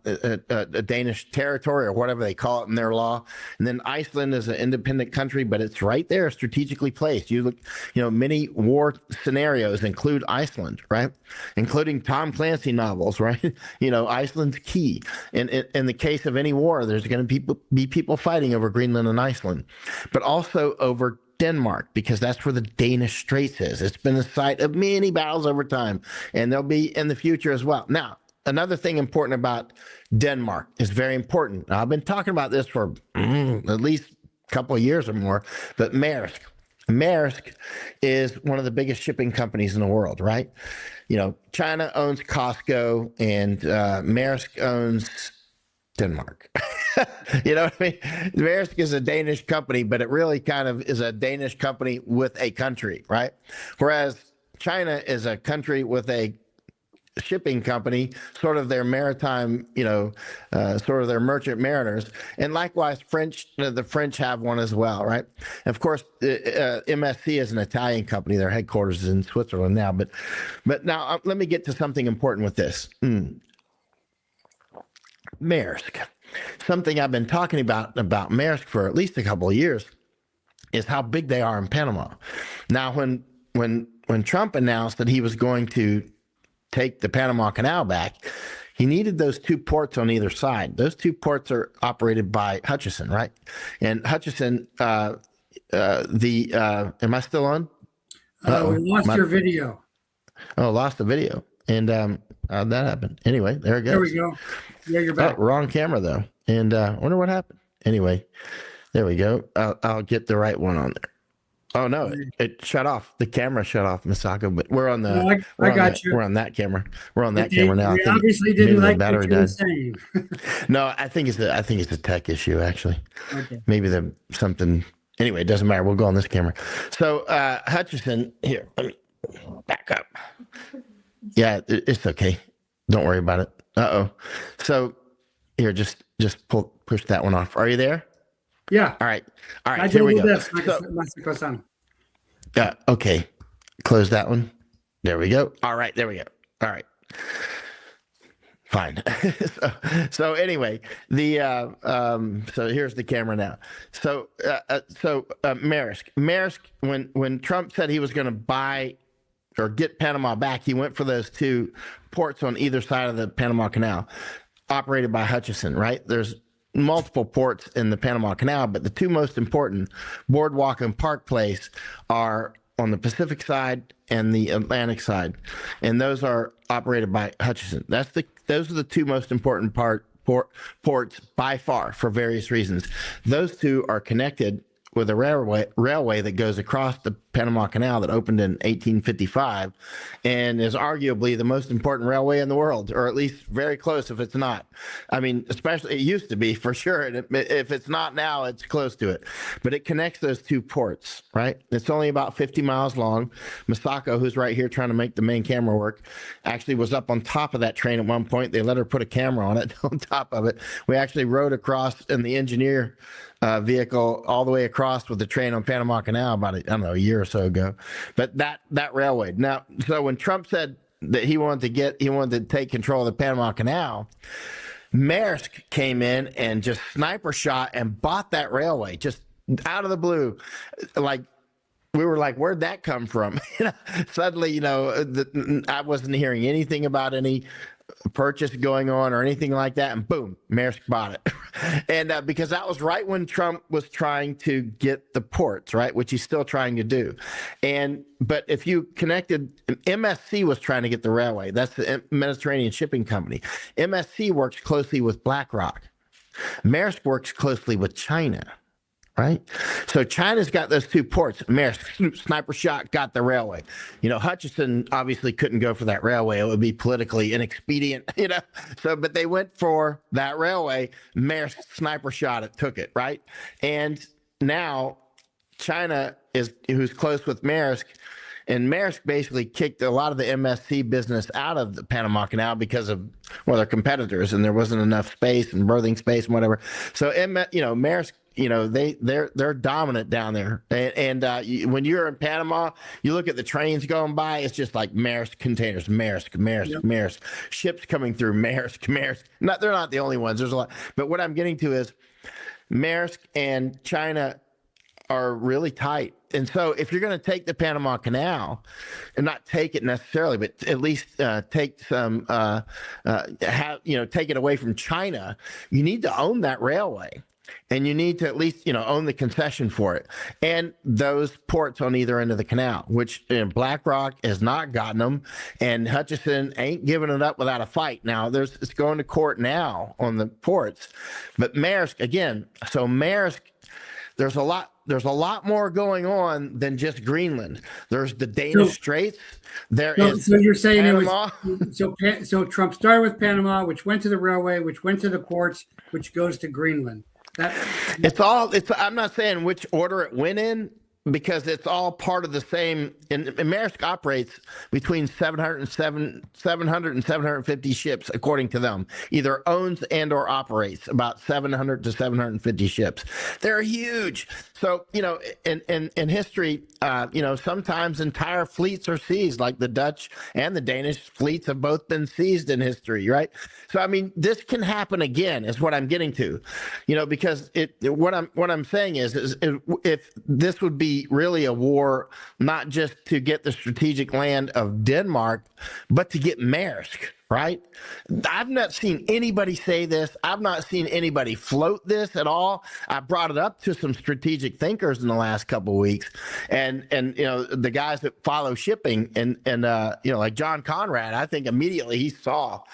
Danish territory, or whatever they call it in their law. And then Iceland is an independent country, but it's right there, strategically placed. You look, many war scenarios include Iceland, right? Including Tom Clancy novels, right? Iceland's key. And in the case of any war, there's going to be people fighting over Greenland and Iceland, but also over Denmark, because that's where the Danish Straits is. It's been the site of many battles over time, and they'll be in the future as well. Now, another thing important about Denmark is very important. Now, I've been talking about this for at least a couple of years or more, but Maersk is one of the biggest shipping companies in the world, right? China owns Costco, and Maersk owns Denmark. You know what I mean? Maersk is a Danish company, but it really kind of is a Danish company with a country, right? Whereas China is a country with a shipping company, sort of their maritime, sort of their merchant mariners. And likewise, the French have one as well, right? And of course, MSC is an Italian company. Their headquarters is in Switzerland now. But now let me get to something important with this. Maersk. Something I've been talking about Maersk for at least a couple of years is how big they are in Panama. Now, when Trump announced that he was going to take the Panama Canal back, he needed those two ports on either side. Those two ports are operated by Hutchison, right? And Hutchison, am I still on? We lost your video. Oh, lost the video. And how'd that happen? Anyway, there it goes. There we go. Yeah, you're back. Oh, wrong camera though. And I wonder what happened. Anyway, there we go. I'll get the right one on there. Oh no, it shut off. The camera shut off, Masako. But we're on the. No, I got you. We're on that camera. We're on that camera now. We obviously didn't like battery what you were died. saying. No, I think it's a tech issue actually. Okay. Maybe something. Anyway, it doesn't matter. We'll go on this camera. So Hutchison, here. Let me back up. Yeah, it's okay. Don't worry about it. So here, just push that one off. Are you there? Yeah. All right. Here we go. Okay. Close that one. There we go. All right. There we go. All right. Fine. So anyway, so here's the camera now. So Maersk, when Trump said he was going to buy or get Panama back, he went for those two ports on either side of the Panama Canal, operated by Hutchison. Right? There's multiple ports in the Panama Canal, but the two most important, Boardwalk and Park Place, are on the Pacific side and the Atlantic side, and those are operated by Hutchison. Those are the two most important ports by far, for various reasons. Those two are connected with a railway that goes across the Panama Canal that opened in 1855 and is arguably the most important railway in the world, or at least very close if it's not. I mean, especially it used to be for sure. And if it's not now, it's close to it. But it connects those two ports, right? It's only about 50 miles long. Misako, who's right here trying to make the main camera work, actually was up on top of that train at one point. They let her put a camera on it on top of it. We actually rode across in the engineer vehicle all the way across with the train on Panama Canal about, a year or so ago. But that railway. Now, so when Trump said that he wanted to take control of the Panama Canal, Maersk came in and just sniper shot and bought that railway just out of the blue. Like, we were like, where'd that come from? Suddenly, I wasn't hearing anything about any purchase going on or anything like that, and boom, Maersk bought it. And because that was right when Trump was trying to get the ports, right, which he's still trying to do. But if you connected, MSC was trying to get the railway. That's the Mediterranean Shipping Company. MSC works closely with BlackRock. Maersk works closely with China. Right? So China's got those two ports. Maersk, sniper shot, got the railway. Hutchison obviously couldn't go for that railway. It would be politically inexpedient, So, but they went for that railway. Maersk, sniper shot it, took it, right? And now China who's close with Maersk, and Maersk basically kicked a lot of the MSC business out of the Panama Canal because of, their competitors, and there wasn't enough space and berthing space and whatever. So, Maersk, they're dominant down there. And when you're in Panama, you look at the trains going by, it's just like Maersk containers, Maersk, ships coming through, Maersk. They're not the only ones. There's a lot. But what I'm getting to is Maersk and China are really tight. And so if you're going to take the Panama Canal, and not take it necessarily, but at least take some, take it away from China, you need to own that railway. And you need to at least, own the concession for it. And those ports on either end of the canal, which BlackRock has not gotten them, and Hutchison ain't giving it up without a fight. Now, it's going to court now on the ports. But Maersk, again, there's a lot more going on than just Greenland. There's the Danish Straits. So you're saying Panama. So Trump started with Panama, which went to the railway, which went to the ports, which goes to Greenland. I'm not saying which order it went in, because it's all part of the same. And Maersk operates between 700 and 750 ships, according to them. Either owns and or operates about 700 to 750 ships. They're huge. So, in history, sometimes entire fleets are seized, like the Dutch and the Danish fleets have both been seized in history, right? So, I mean, this can happen again, is what I'm getting to, because what I'm saying is if this would be really a war, not just to get the strategic land of Denmark, but to get Maersk, right? I've not seen anybody say this. I've not seen anybody float this at all. I brought it up to some strategic thinkers in the last couple of weeks, and the guys that follow shipping, and like John Conrad. I think immediately he saw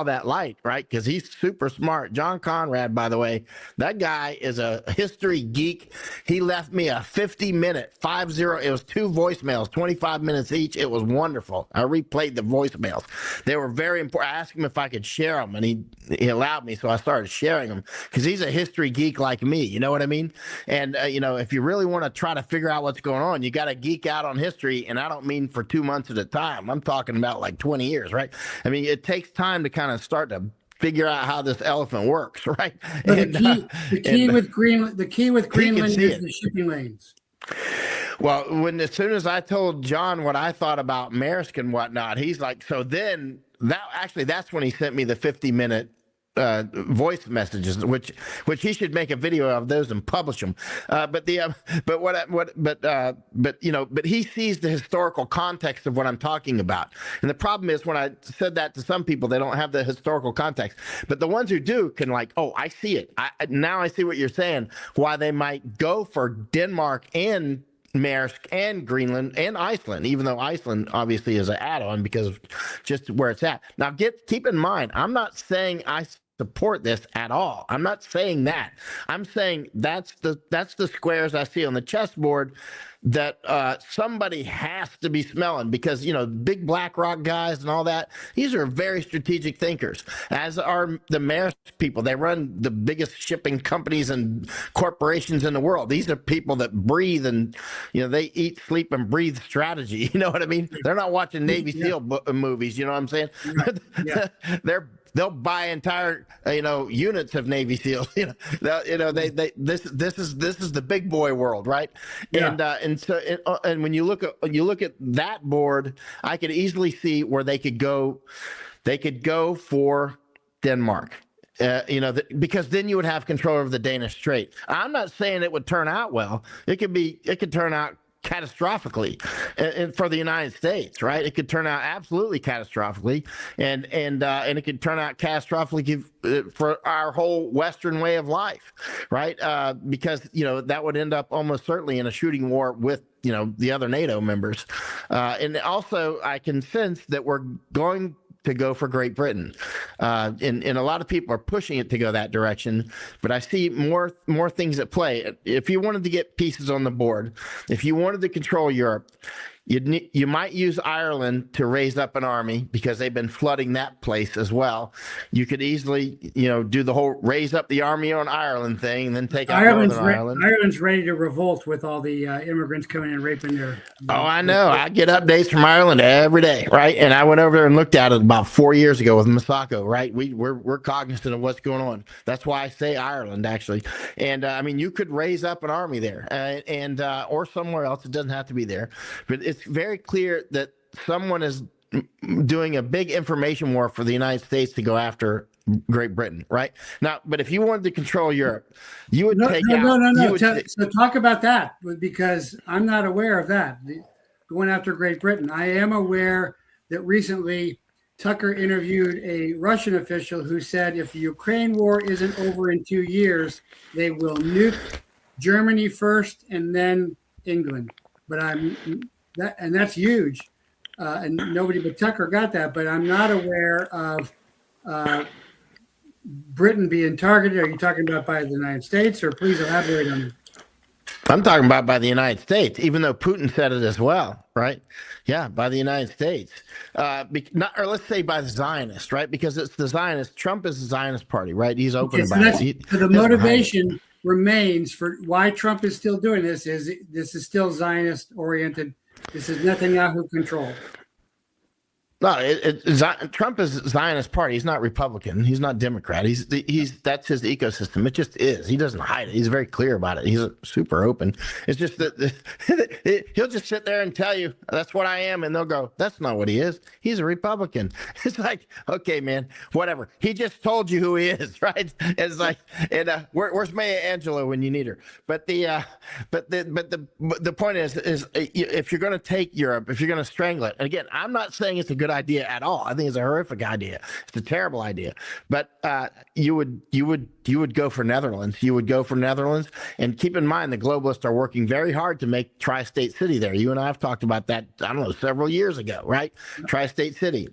that light, right? Because he's super smart. John Conrad, by the way, that guy is a history geek. He left me a 50-minute 50. It was 2 voicemails, 25 minutes each. It was wonderful. I replayed the voicemails. They were very important. I asked him if I could share them, and he allowed me, so I started sharing them, because he's a history geek like me. You know what I mean? And if you really want to try to figure out what's going on, you got to geek out on history, and I don't mean for 2 months at a time. I'm talking about like 20 years, right? I mean, it takes time to kind of start to figure out how this elephant works, right? The key with Greenland is the shipping lanes. Well, as soon as I told John what I thought about Maersk and whatnot, he's like, so then that's when he sent me the 50-minute voice messages, which he should make a video of those and publish them. But he sees the historical context of what I'm talking about. And the problem is, when I said that to some people, they don't have the historical context. But the ones who do can, like, oh, I see it. Now I see what you're saying, why they might go for Denmark and Maersk and Greenland and Iceland, even though Iceland obviously is an add-on because of just where it's at. Now, keep in mind, I'm not saying I support this at all. I'm not saying that. I'm saying that's the squares I see on the chessboard that somebody has to be smelling, because, big BlackRock guys and all that, these are very strategic thinkers, as are the Maersk people. They run the biggest shipping companies and corporations in the world. These are people that breathe and, they eat, sleep, and breathe strategy. You know what I mean? They're not watching Navy SEAL movies. You know what I'm saying? Yeah. They'll buy entire, units of Navy SEALs. This is the big boy world, right? Yeah. And when you look at that board, I could easily see where they could go. They could go for Denmark. Because then you would have control of the Danish Strait. I'm not saying it would turn out well. It could turn out catastrophically for the United States, right? It could turn out absolutely catastrophically, and it could turn out catastrophically for our whole Western way of life, right? Because that would end up almost certainly in a shooting war with the other NATO members, and also I can sense that we're going to go for Great Britain, and a lot of people are pushing it to go that direction. But I see more things at play. If you wanted to get pieces on the board, if you wanted to control Europe, you might use Ireland to raise up an army, because they've been flooding that place as well. You could easily, do the whole raise up the army on Ireland thing and then take out Northern Ireland. Ireland's ready to revolt with all the immigrants coming in and raping their. Oh, I know. I get updates from Ireland every day, right? And I went over there and looked at it about 4 years ago with Masako, right? We're cognizant of what's going on. That's why I say Ireland, actually. And you could raise up an army there, and or somewhere else. It doesn't have to be there, but it's very clear that someone is doing a big information war for the United States to go after Great Britain, right? Now, but if you wanted to control Europe, you would take out. No. So talk about that, because I'm not aware of that, going after Great Britain. I am aware that recently Tucker interviewed a Russian official who said if the Ukraine war isn't over in 2 years, they will nuke Germany first and then England. But that's huge, and nobody but Tucker got that. But I'm not aware of Britain being targeted. Are you talking about by the United States, or please elaborate on it? I'm talking about by the United States, even though Putin said it as well, right? Yeah, by the United States, or let's say by the Zionists, right? Because it's the Zionists. Trump is the Zionist party, right? He's open about it. So the motivation remains for why Trump is still doing this is still Zionist oriented. This is Netanyahu control. No, Trump is Zionist party. He's not Republican. He's not Democrat. That's his ecosystem. It just is. He doesn't hide it. He's very clear about it. He's super open. It's just that he'll just sit there and tell you that's what I am, and they'll go, that's not what he is. He's a Republican. It's like, okay, man, whatever. He just told you who he is, right? It's like, and where's Maya Angelou when you need her? But the point is if you're going to take Europe, if you're going to strangle it, and again, I'm not saying it's a good idea at all. I think it's a horrific idea. It's a terrible idea. But you would go for Netherlands. You would go for Netherlands, and keep in mind the globalists are working very hard to make tri-state city there. You and I have talked about that, I don't know, several years ago, right? Tri-state city.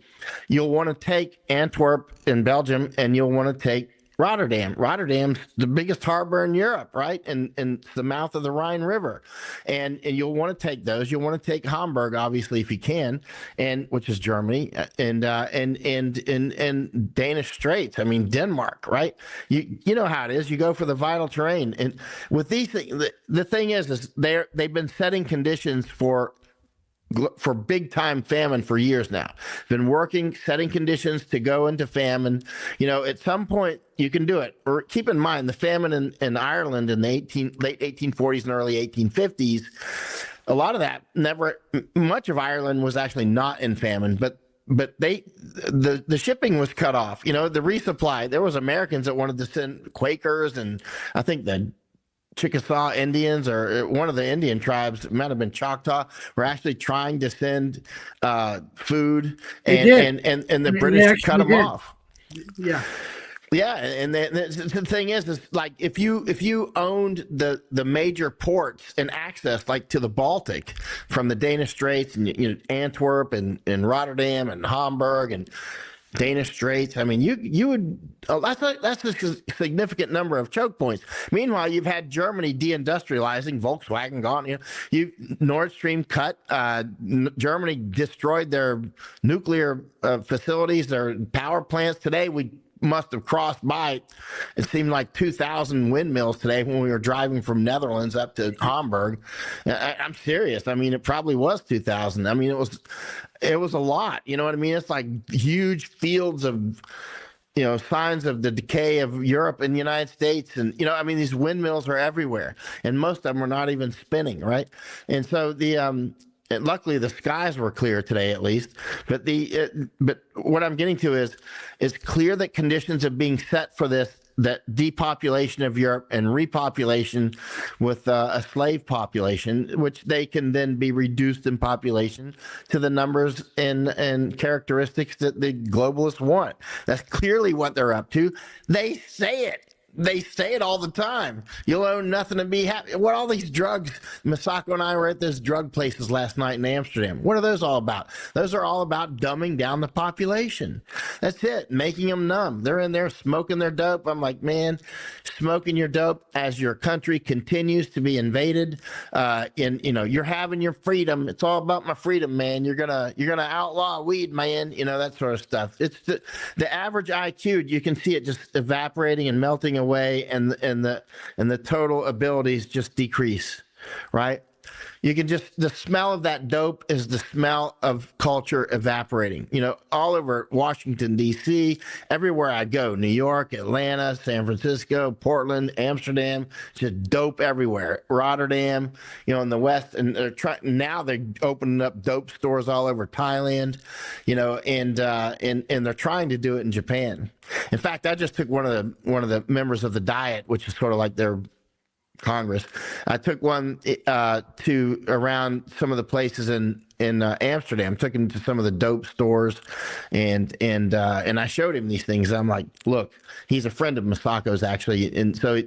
You'll want to take Antwerp in Belgium, and you'll want to take Rotterdam. Rotterdam's the biggest harbor in Europe, right? And it's the mouth of the Rhine River. And you'll want to take those. You'll want to take Hamburg, obviously, if you can, and which is Germany, and Danish Straits. I mean, Denmark, right? You know how it is. You go for the vital terrain. And with these things, the thing is they've been setting conditions for big time famine for years now. Been working, setting conditions to go into famine. At some point you can do it. Or keep in mind the famine in Ireland in the late 1840s and early 1850s. A lot of that much of Ireland was actually not in famine, but the shipping was cut off. The resupply. There was Americans that wanted to send Quakers, and I think the Chickasaw Indians or one of the Indian tribes, it might have been Choctaw, were actually trying to send food, and the British cut them off. Yeah. Yeah, and the thing is like if you owned the major ports and access like to the Baltic from the Danish Straits and Antwerp and Rotterdam and Hamburg and Danish Straits. I mean, you would that's a significant number of choke points. Meanwhile, you've had Germany deindustrializing, Volkswagen gone. You Nord Stream cut. Germany destroyed their nuclear facilities, their power plants. Today we must have crossed by, it seemed like 2,000 windmills today when we were driving from Netherlands up to Hamburg. I'm serious. I mean, it probably was 2,000. I mean, it was a lot. You know what I mean? It's like huge fields of, signs of the decay of Europe and the United States. And, I mean, these windmills are everywhere, and most of them are not even spinning, right? And so luckily the skies were clear today, at least. But but what I'm getting to is it's clear that conditions are being set for that depopulation of Europe and repopulation with a slave population, which they can then be reduced in population to the numbers and characteristics that the globalists want. That's clearly what they're up to. They say it. They say it all the time. You'll own nothing and be happy. What all these drugs? Masako and I were at those drug places last night in Amsterdam. What are those all about? Those are all about dumbing down the population. That's it, making them numb. They're in there smoking their dope. I'm like, man, smoking your dope as your country continues to be invaded. You're having your freedom. It's all about my freedom, man. You're gonna outlaw weed, man. That sort of stuff. It's the average IQ. You can see it just evaporating and melting away, and the total abilities just decrease, right? You can the smell of that dope is the smell of culture evaporating, all over Washington, D.C., everywhere I go, New York, Atlanta, San Francisco, Portland, Amsterdam, just dope everywhere. Rotterdam, in the West, and now they're opening up dope stores all over Thailand, and they're trying to do it in Japan. In fact, I just took one of the members of the Diet, which is sort of like their Congress. I took one to around some of the places in Amsterdam. Took him to some of the dope stores, and I showed him these things. I'm like, look, he's a friend of Masako's actually, and so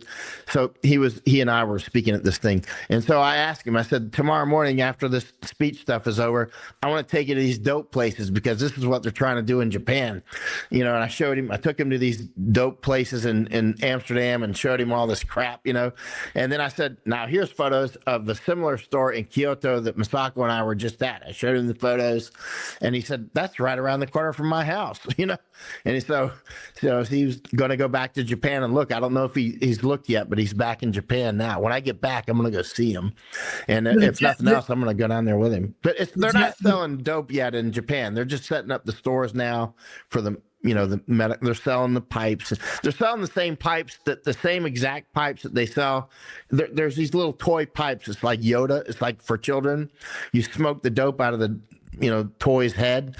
he and I were speaking at this thing, and so I asked him. I said, tomorrow morning after this speech stuff is over, I want to take you to these dope places because this is what they're trying to do in Japan, And I showed him. I took him to these dope places in Amsterdam and showed him all this crap, And then I said, now here's photos of the similar store in Kyoto that Masako and I were just at. I showed him the photos, and he said, that's right around the corner from my house, And so he's going to go back to Japan and look. I don't know if he's looked yet, but he's back in Japan now. When I get back, I'm going to go see him. And if nothing else, I'm going to go down there with him. But they're not selling dope yet in Japan. They're just setting up the stores now for the they're selling the pipes. They're selling the same pipes, the same exact pipes that they sell. There's these little toy pipes. It's like Yoda. It's like for children. You smoke the dope out of the toy's head,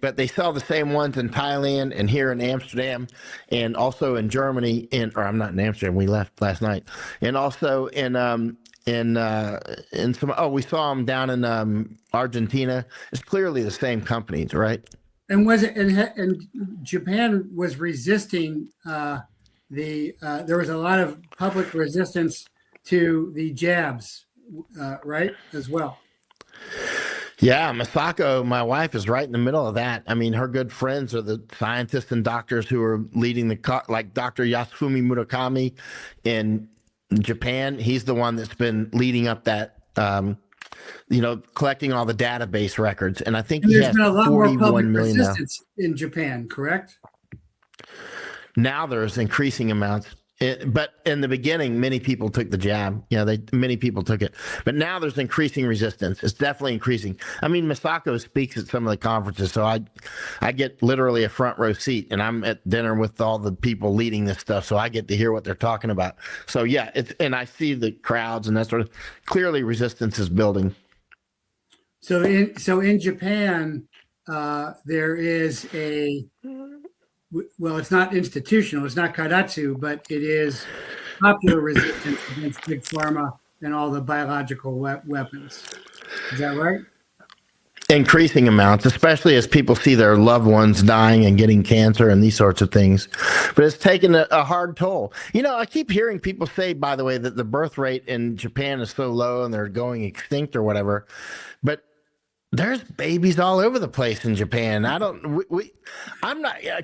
but they sell the same ones in Thailand and here in Amsterdam, and also in Germany. Or I'm not in Amsterdam. We left last night, and also in some. Oh, we saw them down in Argentina. It's clearly the same companies, right? And Japan was resisting there was a lot of public resistance to the jabs, right, as well. Yeah, Masako, my wife, is right in the middle of that. I mean, her good friends are the scientists and doctors who are leading like Dr. Yasufumi Murakami in Japan. He's the one that's been leading up that collecting all the database records. And I think he has 41 million now. In Japan, correct? Now there's increasing amounts. But in the beginning, many people took the jab. Many people took it. But now there's increasing resistance. It's definitely increasing. I mean, Masako speaks at some of the conferences, so I get literally a front row seat, and I'm at dinner with all the people leading this stuff, so I get to hear what they're talking about. So yeah, and I see the crowds, and that sort of clearly resistance is building. So in Japan, there is well, it's not institutional, it's not kairatsu, but it is popular resistance against big pharma and all the biological weapons. Is that right? Increasing amounts, especially as people see their loved ones dying and getting cancer and these sorts of things. But it's taken a hard toll. I keep hearing people say, by the way, that the birth rate in Japan is so low and they're going extinct or whatever. But there's babies all over the place in Japan. I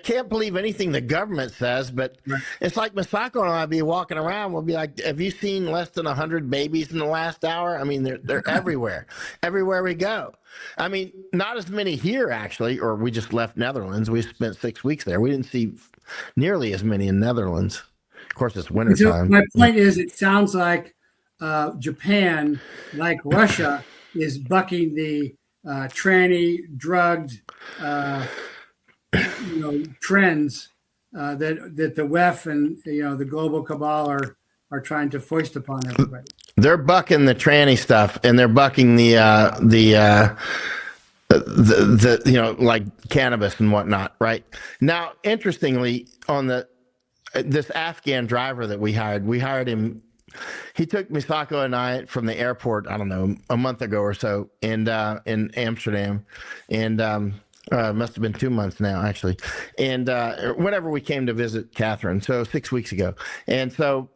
can't believe anything the government says, but Right. it's like Misako and I be walking around. We'll be like, have you seen less than 100 babies in the last hour? I mean, they're everywhere, everywhere we go. I mean, not as many here, actually, or we just left Netherlands. We spent 6 weeks there. We didn't see nearly as many in Netherlands. Of course, it's wintertime. So my point is, it sounds like Japan, like Russia, is bucking the tranny, drugged, trends that the WEF and the global cabal are trying to foist upon everybody. They're bucking the tranny stuff, and they're bucking the like cannabis and whatnot. Right now, interestingly, on this Afghan driver that we hired him. He took Misako and I from the airport, I don't know, a month ago or so, and in Amsterdam, and it must have been 2 months now, actually, and whenever we came to visit Catherine, so 6 weeks ago, and so.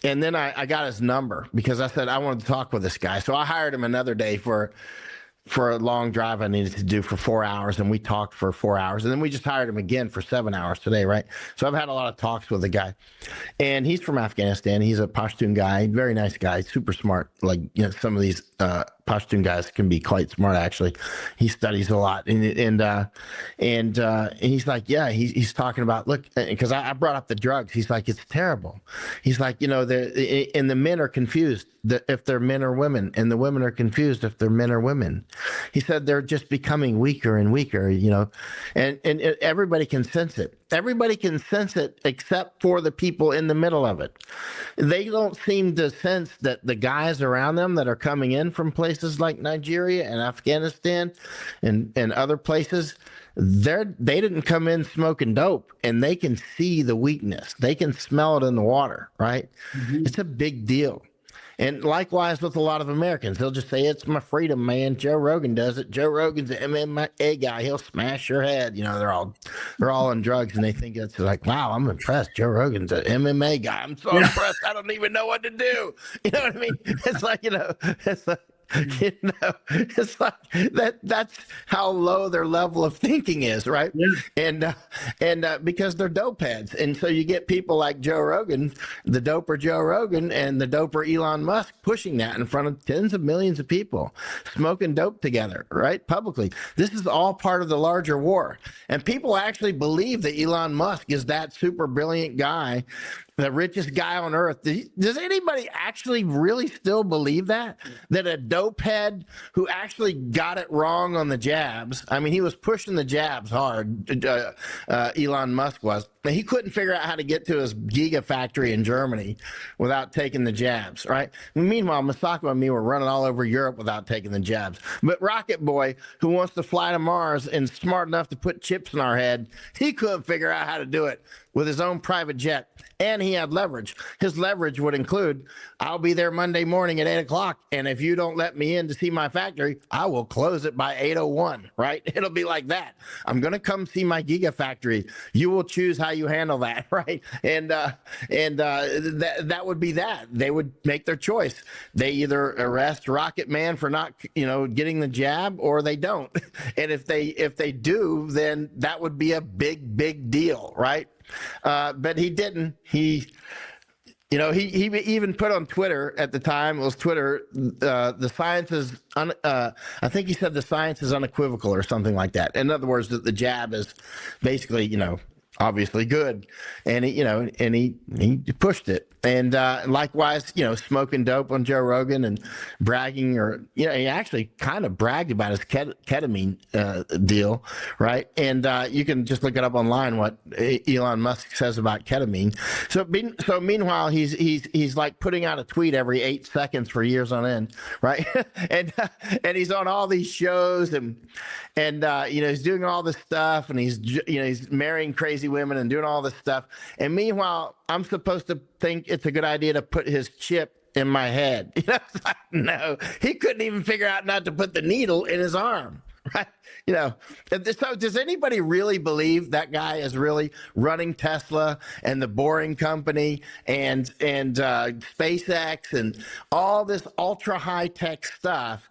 And then I got his number because I said I wanted to talk with this guy. So I hired him another day for a long drive I needed to do for 4 hours, and we talked for 4 hours, and then we just hired him again for 7 hours today, right? So I've had a lot of talks with the guy, and he's from Afghanistan. He's a Pashtun guy, very nice guy, super smart. Like some of these Pashtun guys can be quite smart, actually. He studies a lot, and he's like, yeah, he's talking about, look, because I brought up the drugs. He's like, it's terrible. He's like, and the men are confused if they're men or women, and the women are confused if they're men or women. He said they're just becoming weaker and weaker, and everybody can sense it. Everybody can sense it except for the people in the middle of it. They don't seem to sense that the guys around them that are coming in from places like Nigeria and Afghanistan and other places, they didn't come in smoking dope, and they can see the weakness. They can smell it in the water, right? Mm-hmm. It's a big deal. And likewise with a lot of Americans, they'll just say, it's my freedom, man. Joe Rogan does it. Joe Rogan's an MMA guy. He'll smash your head. They're all on drugs, and they think it's like, wow, I'm impressed. Joe Rogan's an MMA guy. I'm so impressed. I don't even know what to do. You know what I mean? It's like, it's like, it's like that's how low their level of thinking is, right? Yeah. And because they're dope heads, and so you get people like Joe Rogan, the doper Joe Rogan, and the doper Elon Musk pushing that in front of tens of millions of people, smoking dope together, right, publicly. This is all part of the larger war, and people actually believe that Elon Musk is that super brilliant guy, the richest guy on earth. Does anybody actually really still believe that a dope head who actually got it wrong on the jabs? I mean, he was pushing the jabs hard. Elon Musk was. He couldn't figure out how to get to his gigafactory in Germany without taking the jabs, right? Meanwhile, Misako and me were running all over Europe without taking the jabs. But Rocket Boy, who wants to fly to Mars and smart enough to put chips in our head, he couldn't figure out how to do it with his own private jet. And he had leverage. His leverage would include, I'll be there Monday morning at 8 o'clock, and if you don't let me in to see my factory, I will close it by 8:01, right? It'll be like that. I'm going to come see my gigafactory. You will choose how you handle that, right? And that would be that. They would make their choice. They either arrest Rocket Man for not, getting the jab, or they don't. And if they do, then that would be a big deal, right? But he didn't. He even put on Twitter at the time, it was Twitter, the science is, I think he said the science is unequivocal or something like that. In other words, that the jab is basically, obviously good, and he pushed it. And likewise, smoking dope on Joe Rogan and bragging, or he actually kind of bragged about his ketamine deal, right? And you can just look it up online what Elon Musk says about ketamine. So meanwhile, he's like putting out a tweet every 8 seconds for years on end, right? and he's on all these shows, and he's doing all this stuff, and he's marrying crazy women and doing all this stuff. And meanwhile, I'm supposed to think it's a good idea to put his chip in my head. It's like, no, he couldn't even figure out not to put the needle in his arm, right? So does anybody really believe that guy is really running Tesla and the Boring Company and SpaceX and all this ultra high tech stuff?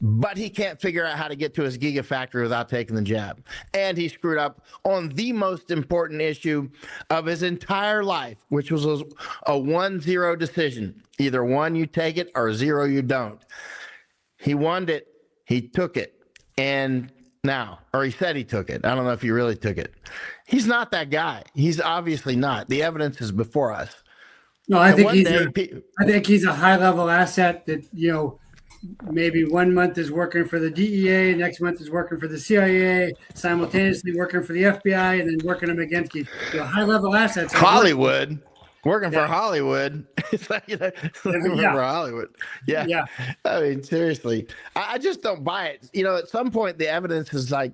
But he can't figure out how to get to his gigafactory without taking the jab. And he screwed up on the most important issue of his entire life, which was a 1-0 decision. Either 1, you take it, or 0, you don't. He won it. He took it. And now, or he said he took it. I don't know if he really took it. He's not that guy. He's obviously not. The evidence is before us. No, I think he's a high-level asset that, maybe 1 month is working for the DEA, next month is working for the CIA, simultaneously working for the FBI, and then working them against high-level assets. Hollywood. Working for Hollywood. It's like, working for Hollywood. Yeah. I mean, seriously. I just don't buy it. At some point, the evidence is like,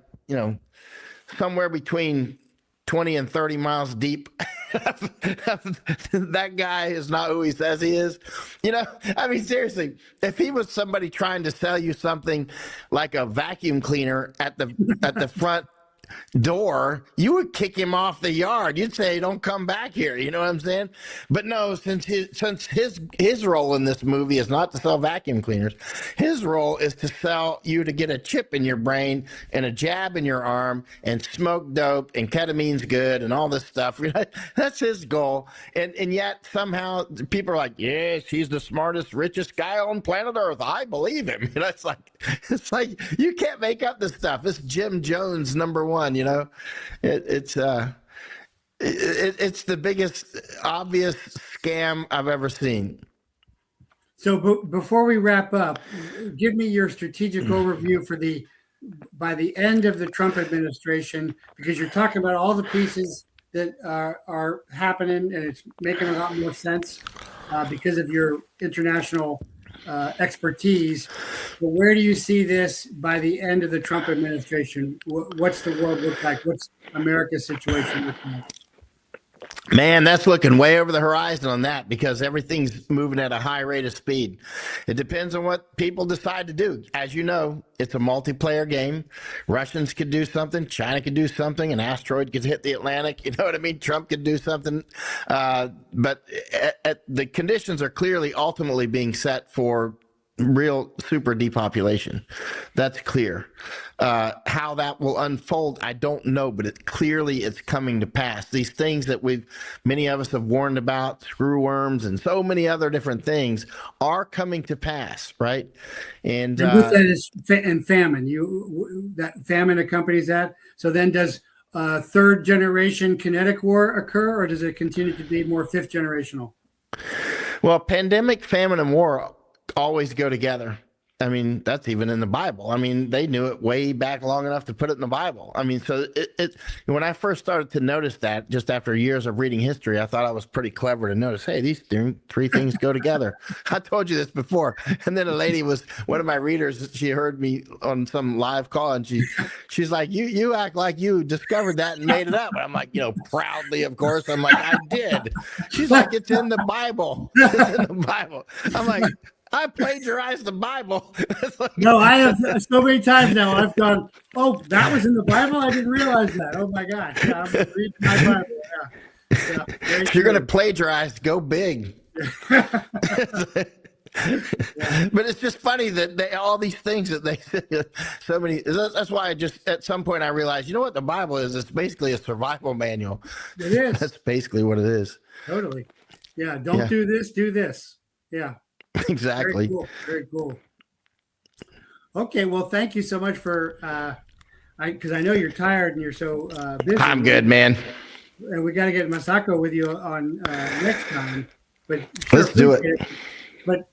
somewhere between 20 and 30 miles deep. That guy is not who he says he is. I mean, seriously, if he was somebody trying to sell you something like a vacuum cleaner at the front door, you would kick him off the yard. You'd say, don't come back here. You know what I'm saying? But no, since his role in this movie is not to sell vacuum cleaners, his role is to sell you to get a chip in your brain and a jab in your arm and smoke dope and ketamine's good and all this stuff. That's his goal. And yet somehow people are like, yes, he's the smartest, richest guy on planet Earth. I believe him. It's like you can't make up this stuff. It's Jim Jones #1. It's the biggest obvious scam I've ever seen. So before we wrap up, give me your strategic overview by the end of the Trump administration, because you're talking about all the pieces that are happening, and it's making a lot more sense because of your international expertise. But where do you see this by the end of the Trump administration? What's the world look like? What's America's situation look like? Man, that's looking way over the horizon on that, because everything's moving at a high rate of speed. It depends on what people decide to do. As you know, it's a multiplayer game. Russians could do something. China could do something. An asteroid could hit the Atlantic. You know what I mean? Trump could do something. But the conditions are clearly ultimately being set for real super depopulation. That's clear. How that will unfold, I don't know, but it's coming to pass. These things that many of us have warned about, screwworms and so many other different things, are coming to pass, right? And with that is famine. That famine accompanies that. So then, does third generation kinetic war occur, or does it continue to be more fifth generational? Well, pandemic, famine, and war always go together. I mean, that's even in the Bible. I mean, they knew it way back long enough to put it in the Bible. I mean, so when I first started to notice that, just after years of reading history, I thought I was pretty clever to notice, hey, these three things go together. I told you this before. And then a lady one of my readers, she heard me on some live call, and she's like, you act like you discovered that and made it up. And I'm like, proudly, of course. I'm like, I did. She's like, it's in the Bible. It's in the Bible. I'm like, I plagiarized the Bible. No, I have so many times now. I've gone, oh, that was in the Bible? I didn't realize that. Oh, my gosh. Yeah, I'm reading my Bible. Yeah. If you're going to plagiarize, go big. Yeah. But it's just funny that all these things that they so many. That's why at some point I realized, you know what the Bible is? It's basically a survival manual. It is. That's basically what it is. Totally. Yeah. Don't do this. Do this. Yeah. Exactly. Very cool. Okay, well, thank you so much for because I know you're tired and you're so busy. I'm good, man. and we got to get Masako with you on next time. But Let's do it. But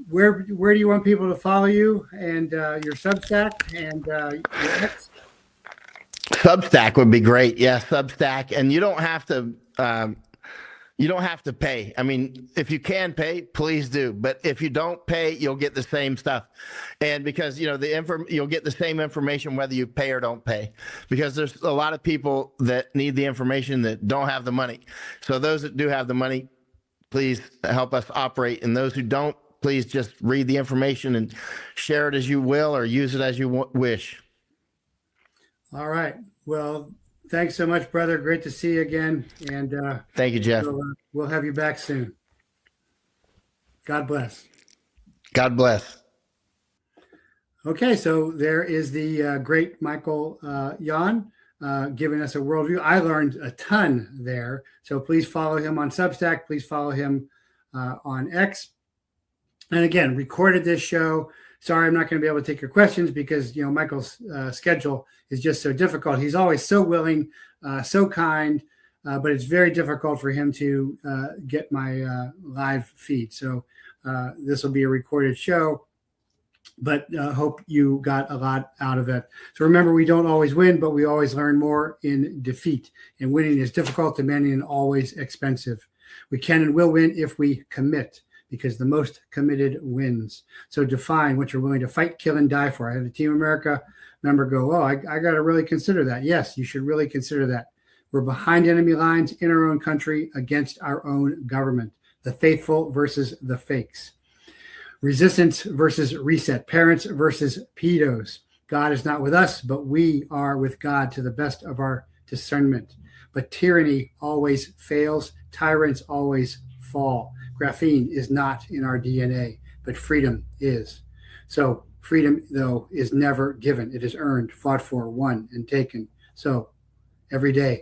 where do you want people to follow you and your Substack and your X? Substack would be great. Yeah, Substack, and you don't have to. You don't have to pay. I mean, if you can pay, please do. But if you don't pay, you'll get the same stuff. And because, you know, you'll get the same information whether you pay or don't pay, because there's a lot of people that need the information that don't have the money. So those that do have the money, please help us operate. And those who don't, please just read the information and share it as you will, or use it as you wish. All right. Well, thanks so much, brother. Great to see you again. And thank you, Jeff. We'll have you back soon. God bless. God bless. Okay, so there is the great Michael Yon giving us a worldview. I learned a ton there. So please follow him on Substack. Please follow him on X. And again, recorded this show. Sorry, I'm not going to be able to take your questions because, you know, Michael's schedule is just so difficult. He's always so willing, so kind, but it's very difficult for him to get my live feed. So this will be a recorded show, but hope you got a lot out of it. So remember, we don't always win, but we always learn more in defeat. And winning is difficult, demanding, and always expensive. We can and will win if we commit, because the most committed wins. So define what you're willing to fight, kill, and die for. I had a Team America member go, oh, I got to really consider that. Yes, you should really consider that. We're behind enemy lines in our own country against our own government. The faithful versus the fakes. Resistance versus reset. Parents versus pedos. God is not with us, but we are with God to the best of our discernment. But tyranny always fails. Tyrants always fall. Graphene is not in our DNA, but freedom is. So freedom, though, is never given. It is earned, fought for, won, and taken. So every day,